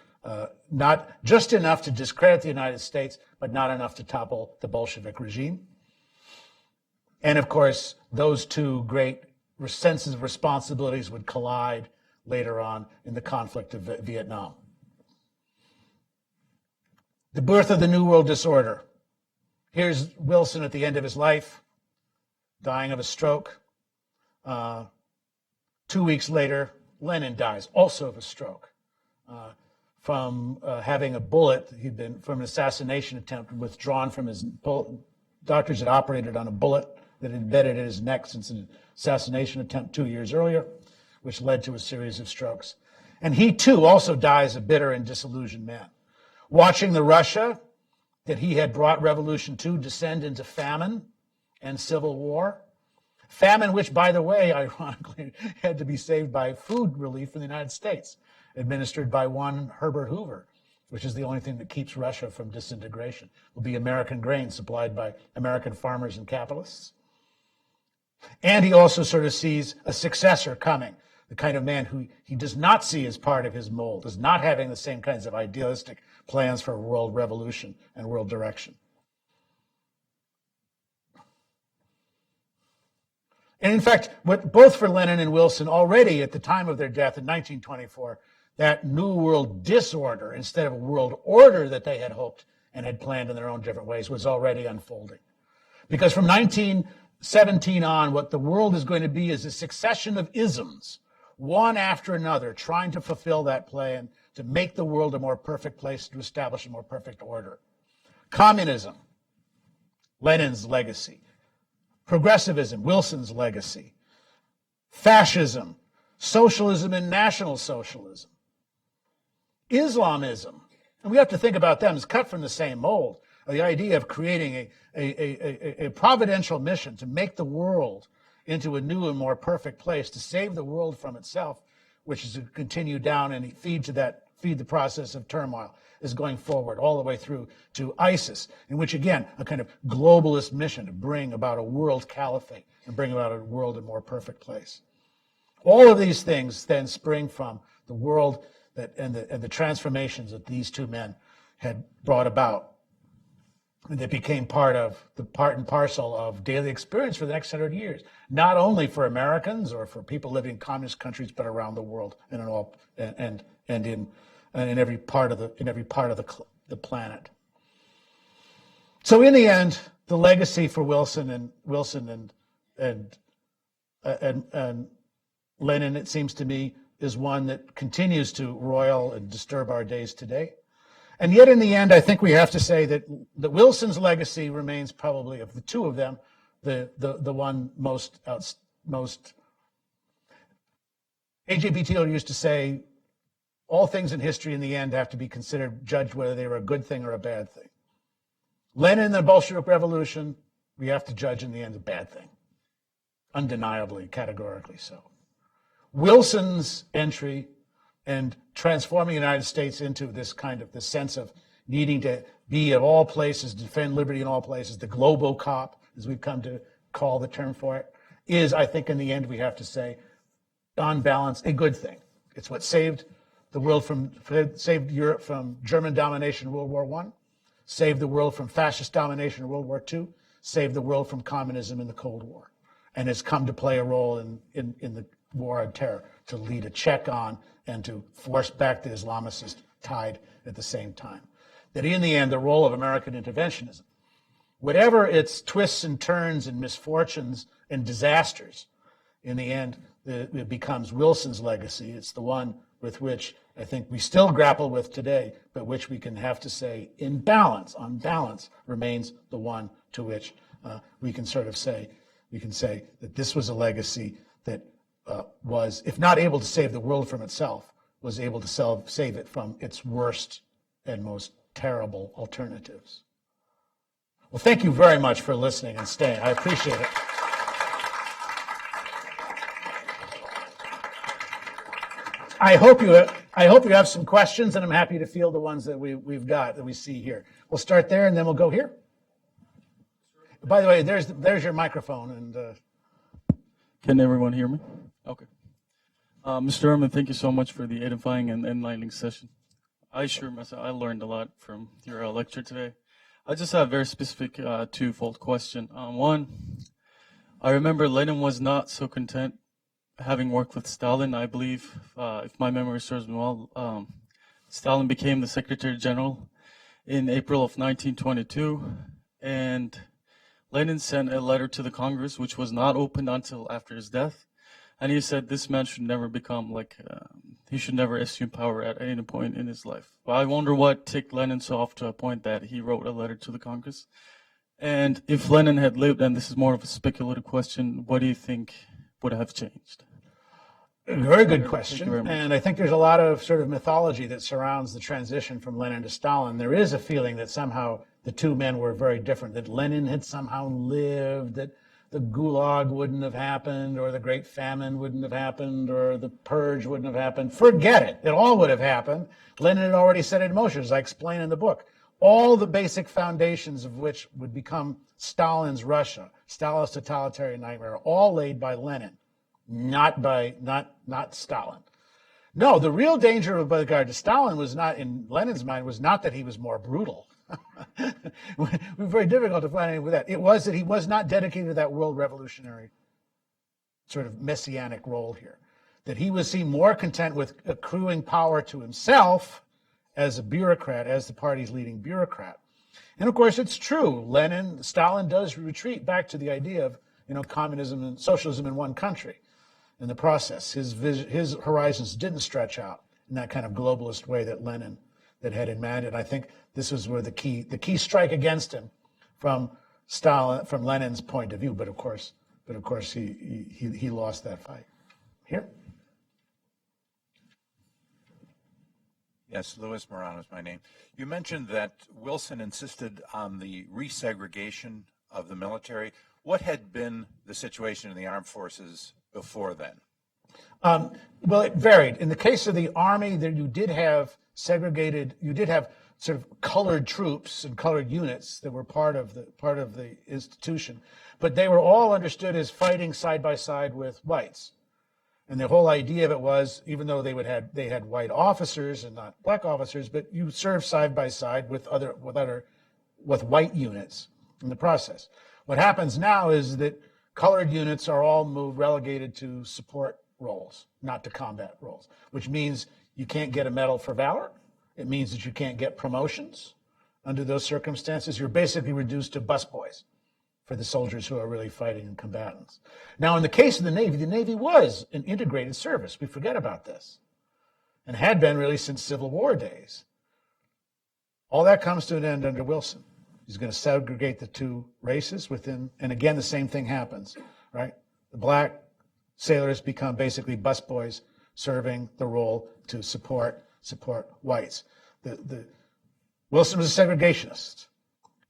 B: not just enough to discredit the United States, but not enough to topple the Bolshevik regime. And of course, those two great senses of responsibilities would collide later on in the conflict of Vietnam. The birth of the New World Disorder. Here's Wilson at the end of his life, dying of a stroke. 2 weeks later, Lenin dies, also of a stroke, from having a bullet. He'd been from an assassination attempt withdrawn from his doctors had operated on a bullet that had embedded in his neck since an assassination attempt 2 years earlier, which led to a series of strokes. And he too also dies a bitter and disillusioned man. Watching the Russia that he had brought revolution to descend into famine and civil war. Famine, which, by the way, ironically, had to be saved by food relief from the United States, administered by one Herbert Hoover, which is the only thing that keeps Russia from disintegration, will be American grain supplied by American farmers and capitalists. And he also sort of sees a successor coming, the kind of man who he does not see as part of his mold, is not having the same kinds of idealistic plans for world revolution and world direction. And in fact, both for Lenin and Wilson, already at the time of their death in 1924, that new world disorder, instead of a world order that they had hoped and had planned in their own different ways, was already unfolding. Because from 1917 on, what the world is going to be is a succession of isms, one after another, trying to fulfill that plan, to make the world a more perfect place, to establish a more perfect order. Communism, Lenin's legacy. Progressivism, Wilson's legacy. Fascism, socialism and national socialism. Islamism, and we have to think about them as cut from the same mold. The idea of creating a providential mission to make the world into a new and more perfect place, to save the world from itself, which is to continue down and feed the process of turmoil, is going forward all the way through to ISIS, in which, again, a kind of globalist mission to bring about a world caliphate and bring about a world a more perfect place. All of these things then spring from the world and the transformations that these two men had brought about, and that became part and parcel of daily experience for the next 100 years, not only for Americans or for people living in communist countries, but around the world and in every part of the planet. So in the end, the legacy for Wilson and Lenin, it seems to me, is one that continues to roil and disturb our days today. And yet in the end, I think we have to say that Wilson's legacy remains probably, of the two of them, the one most. A.J.B. Taylor used to say, all things in history in the end have to be considered, judged whether they were a good thing or a bad thing. Lenin and the Bolshevik Revolution, we have to judge in the end a bad thing. Undeniably, categorically so. Wilson's entry and transforming the United States into this sense of needing to be at all places, defend liberty in all places, the globocop, as we've come to call the term for it, is, I think, in the end, we have to say, on balance, a good thing. It's what saved the world saved Europe from German domination in World War I. saved the world from fascist domination in World War II, saved the world from communism in the Cold War, and has come to play a role in the war on terror, to lead a check on and to force back the Islamicist tide at the same time. That in the end, the role of American interventionism, whatever its twists and turns and misfortunes and disasters, in the end, it becomes Wilson's legacy. It's the one with which I think we still grapple with today, but which we can have to say, on balance, remains the one to which we can sort of say, that this was a legacy that was, if not able to save the world from itself, was able to save it from its worst and most terrible alternatives. Well, thank you very much for listening and staying. I appreciate it. I hope you have some questions, and I'm happy to field the ones that we see here. We'll start there, and then we'll go here. By the way, there's your microphone, and
C: can everyone hear me? Okay. Mr. Herman, thank you so much for the edifying and enlightening session. I assure myself I learned a lot from your lecture today. I just have a very specific twofold question. One, I remember Lenin was not so content having worked with Stalin. I believe, if my memory serves me well, Stalin became the Secretary General in April of 1922, and Lenin sent a letter to the Congress which was not opened until after his death, and he said this man should never become he should never assume power at any point in his life. Well, I wonder what ticked Lenin so off to a point that he wrote a letter to the Congress. And if Lenin had lived, and this is more of a speculative question, what do you think would have changed?
B: Very good question. And I think there's a lot of sort of mythology that surrounds the transition from Lenin to Stalin. There is a feeling that somehow the two men were very different, that Lenin had somehow lived, that the Gulag wouldn't have happened, or the Great Famine wouldn't have happened, or the Purge wouldn't have happened. Forget it. It all would have happened. Lenin had already set it in motion, as I explain in the book. All the basic foundations of which would become Stalin's Russia, Stalin's totalitarian nightmare, all laid by Lenin, not Stalin. No, the real danger with regard to Stalin was not, in Lenin's mind, was not that he was more brutal. It was very difficult to find anything with that. It was that he was not dedicated to that world revolutionary sort of messianic role here. That he was seen more content with accruing power to himself as a bureaucrat, as the party's leading bureaucrat. And of course, it's true. Stalin does retreat back to the idea of, communism and socialism in one country. In the process, his horizons didn't stretch out in that kind of globalist way that Lenin had imagined. I think this was where the key strike against him from Lenin's point of view. But of course, he lost that fight. Here.
D: Yes, Louis Morano is my name. You mentioned that Wilson insisted on the resegregation of the military. What had been the situation in the armed forces before then?
B: Well, it varied. In the case of the Army, you did have sort of colored troops and colored units that were part of the institution, but they were all understood as fighting side by side with whites. And the whole idea of it was, even though they had white officers and not black officers, but you serve side by side with white units in the process. What happens now is that colored units are all relegated to support roles, not to combat roles, which means you can't get a medal for valor. It means that you can't get promotions under those circumstances. You're basically reduced to busboys for the soldiers who are really fighting and combatants. Now, in the case of the Navy was an integrated service. We forget about this, and had been really since Civil War days. All that comes to an end under Wilson. He's going to segregate the two races within, and again, the same thing happens, right? The black sailors become basically busboys serving the role to support whites. Wilson was a segregationist.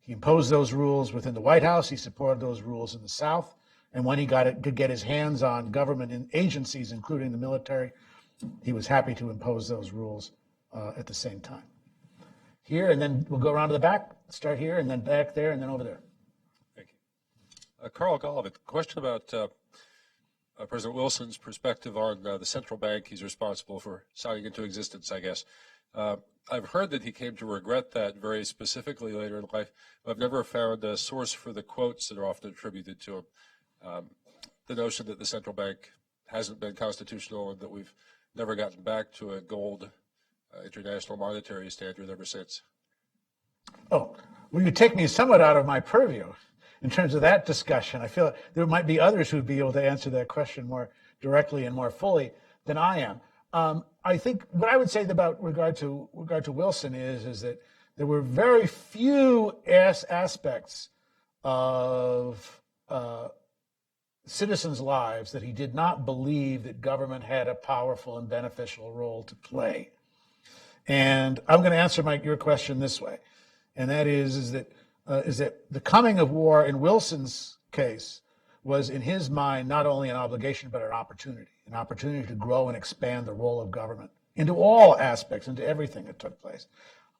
B: He imposed those rules within the White House. He supported those rules in the South. And when he could get his hands on government agencies, including the military, he was happy to impose those rules at the same time. Here, and then we'll go around to the back, start here, and then back there, and then over there.
E: Thank you. Carl Golovit, question about President Wilson's perspective on the central bank he's responsible for signing into existence, I guess. I've heard that he came to regret that very specifically later in life. But I've never found a source for the quotes that are often attributed to him. The notion that the central bank hasn't been constitutional and that we've never gotten back to a gold international monetary standard ever since.
B: Oh, well, you take me somewhat out of my purview in terms of that discussion. I feel there might be others who'd be able to answer that question more directly and more fully than I am. I think what I would say about regard to Wilson is that there were very few aspects of citizens' lives that he did not believe that government had a powerful and beneficial role to play. And I'm going to answer your question this way, and that is that the coming of war in Wilson's case was, in his mind, not only an obligation but an opportunity to grow and expand the role of government into all aspects, into everything that took place.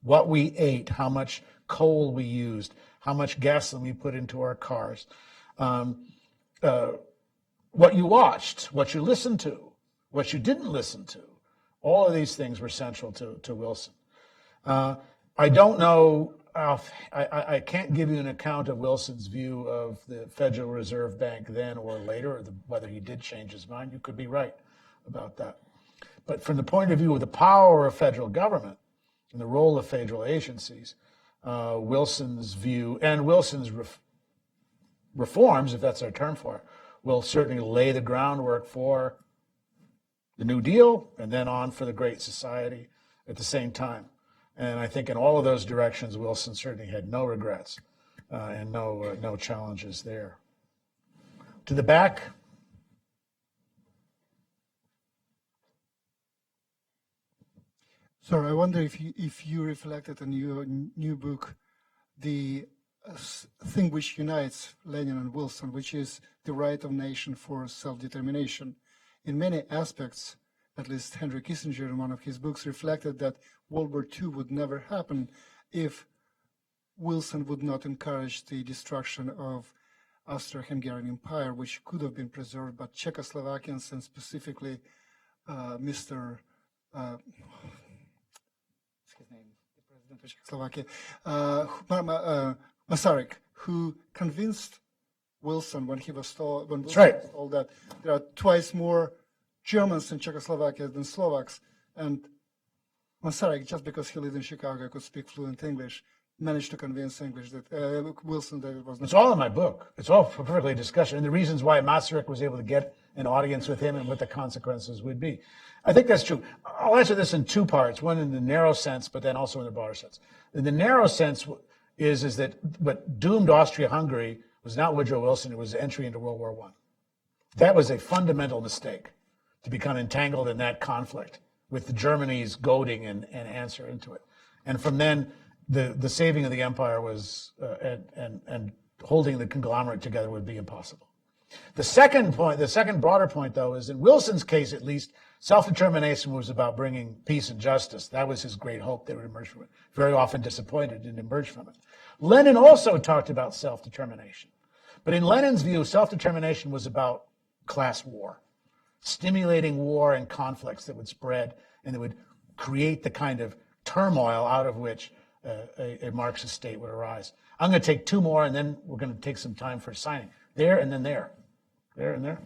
B: What we ate, how much coal we used, how much gasoline we put into our cars, what you watched, what you listened to, what you didn't listen to. All of these things were central to Wilson. I don't know, I can't give you an account of Wilson's view of the Federal Reserve Bank then or later, or whether he did change his mind. You could be right about that. But from the point of view of the power of federal government and the role of federal agencies, Wilson's view and Wilson's reforms, if that's our term for it, will certainly lay the groundwork for the New Deal and then on for the Great Society at the same time. And I think in all of those directions, Wilson certainly had no regrets and no challenges there. To the back.
F: Sir, I wonder if you reflected in your new book the thing which unites Lenin and Wilson, which is the right of nation for self-determination. In many aspects, at least Henry Kissinger in one of his books reflected that World War II would never happen if Wilson would not encourage the destruction of Austro-Hungarian Empire, which could have been preserved, but Czechoslovakians and specifically Mr. His name, the president of Czechoslovakia, Masaryk, who convinced Wilson when he was told, was told that there are twice more Germans in Czechoslovakia than Slovaks, and Masaryk, just because he lived in Chicago, could speak fluent English, managed to convince Wilson that it was not.
B: It's all in my book. It's all perfectly discussion, and the reasons why Masaryk was able to get an audience with him and what the consequences would be. I think that's true. I'll answer this in two parts, one in the narrow sense, but then also in the broader sense. In the narrow sense is that what doomed Austria-Hungary was not Woodrow Wilson, it was entry into World War I. That was a fundamental mistake, to become entangled in that conflict with the Germany's goading and answer into it. And from then, the saving of the empire was, and holding the conglomerate together would be impossible. The second point, the second broader point, though, is in Wilson's case, at least, self-determination was about bringing peace and justice. That was his great hope that would emerge from it. Very often disappointed, didn't emerge from it. Lenin also talked about self-determination. But in Lenin's view, self-determination was about class war, stimulating war and conflicts that would spread and that would create the kind of turmoil out of which a Marxist state would arise. I'm going to take two more, and then we're going to take some time for signing. There and then there. There and there.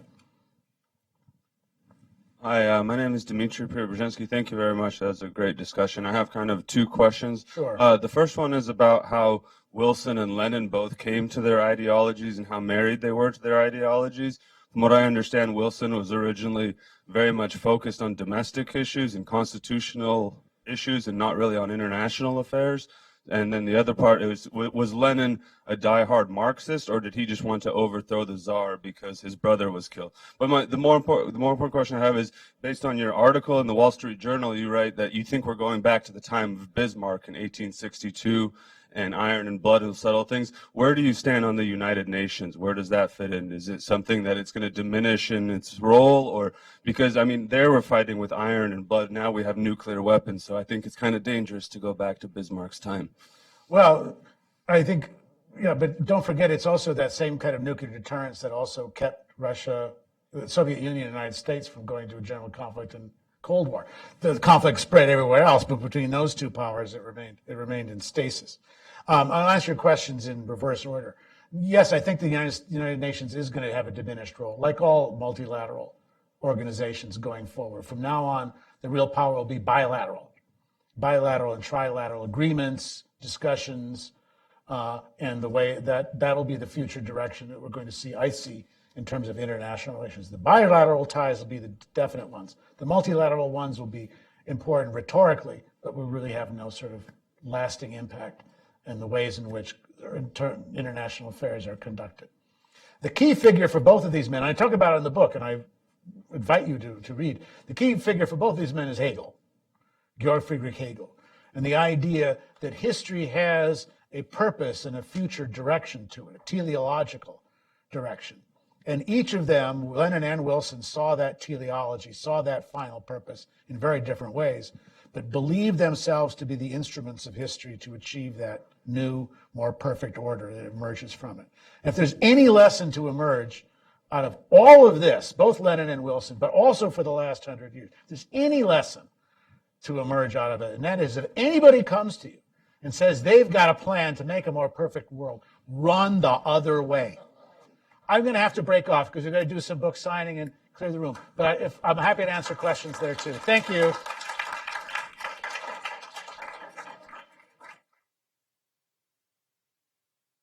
G: Hi, my name is Dmitry Preobrazhensky. Thank you very much. That was a great discussion. I have kind of two questions.
B: Sure.
G: The first one is about how Wilson and Lenin both came to their ideologies and how married they were to their ideologies. From what I understand, Wilson was originally very much focused on domestic issues and constitutional issues and not really on international affairs. And then the other part was Lenin a diehard Marxist, or did he just want to overthrow the Tsar because his brother was killed? But the more important question I have is, based on your article in the Wall Street Journal, you write that you think we're going back to the time of Bismarck in 1862 and iron and blood will settle things. Where do you stand on the United Nations? Where does that fit in? Is it something that it's going to diminish in its role? Or because, I mean, they were fighting with iron and blood. Now we have nuclear weapons. So I think it's kind of dangerous to go back to Bismarck's time.
B: Well, I think, yeah, but don't forget, it's also that same kind of nuclear deterrence that also kept Russia, the Soviet Union, and the United States from going to a general conflict in Cold War. The conflict spread everywhere else, but between those two powers, it remained in stasis. I'll answer your questions in reverse order. Yes, I think the United Nations is going to have a diminished role, like all multilateral organizations going forward. From now on, the real power will be bilateral and trilateral agreements, discussions, and the way that'll be the future direction that we're going to see, I see, in terms of international relations. The bilateral ties will be the definite ones. The multilateral ones will be important rhetorically, but will really have no sort of lasting impact in the ways in which international affairs are conducted. The key figure for both of these men, I talk about it in the book, and I invite you to read, the key figure for both of these men is Hegel, Georg Friedrich Hegel, and the idea that history has a purpose and a future direction to it, a teleological direction. And each of them, Lenin and Wilson, saw that teleology, saw that final purpose in very different ways, but believed themselves to be the instruments of history to achieve that new, more perfect order that emerges from it. And if there's any lesson to emerge out of all of this, both Lenin and Wilson, but also for the last 100 years, if there's any lesson to emerge out of it, and that is if anybody comes to you and says they've got a plan to make a more perfect world, run the other way. I'm going to have to break off because we're going to do some book signing and clear the room. But I'm happy to answer questions there too. Thank you.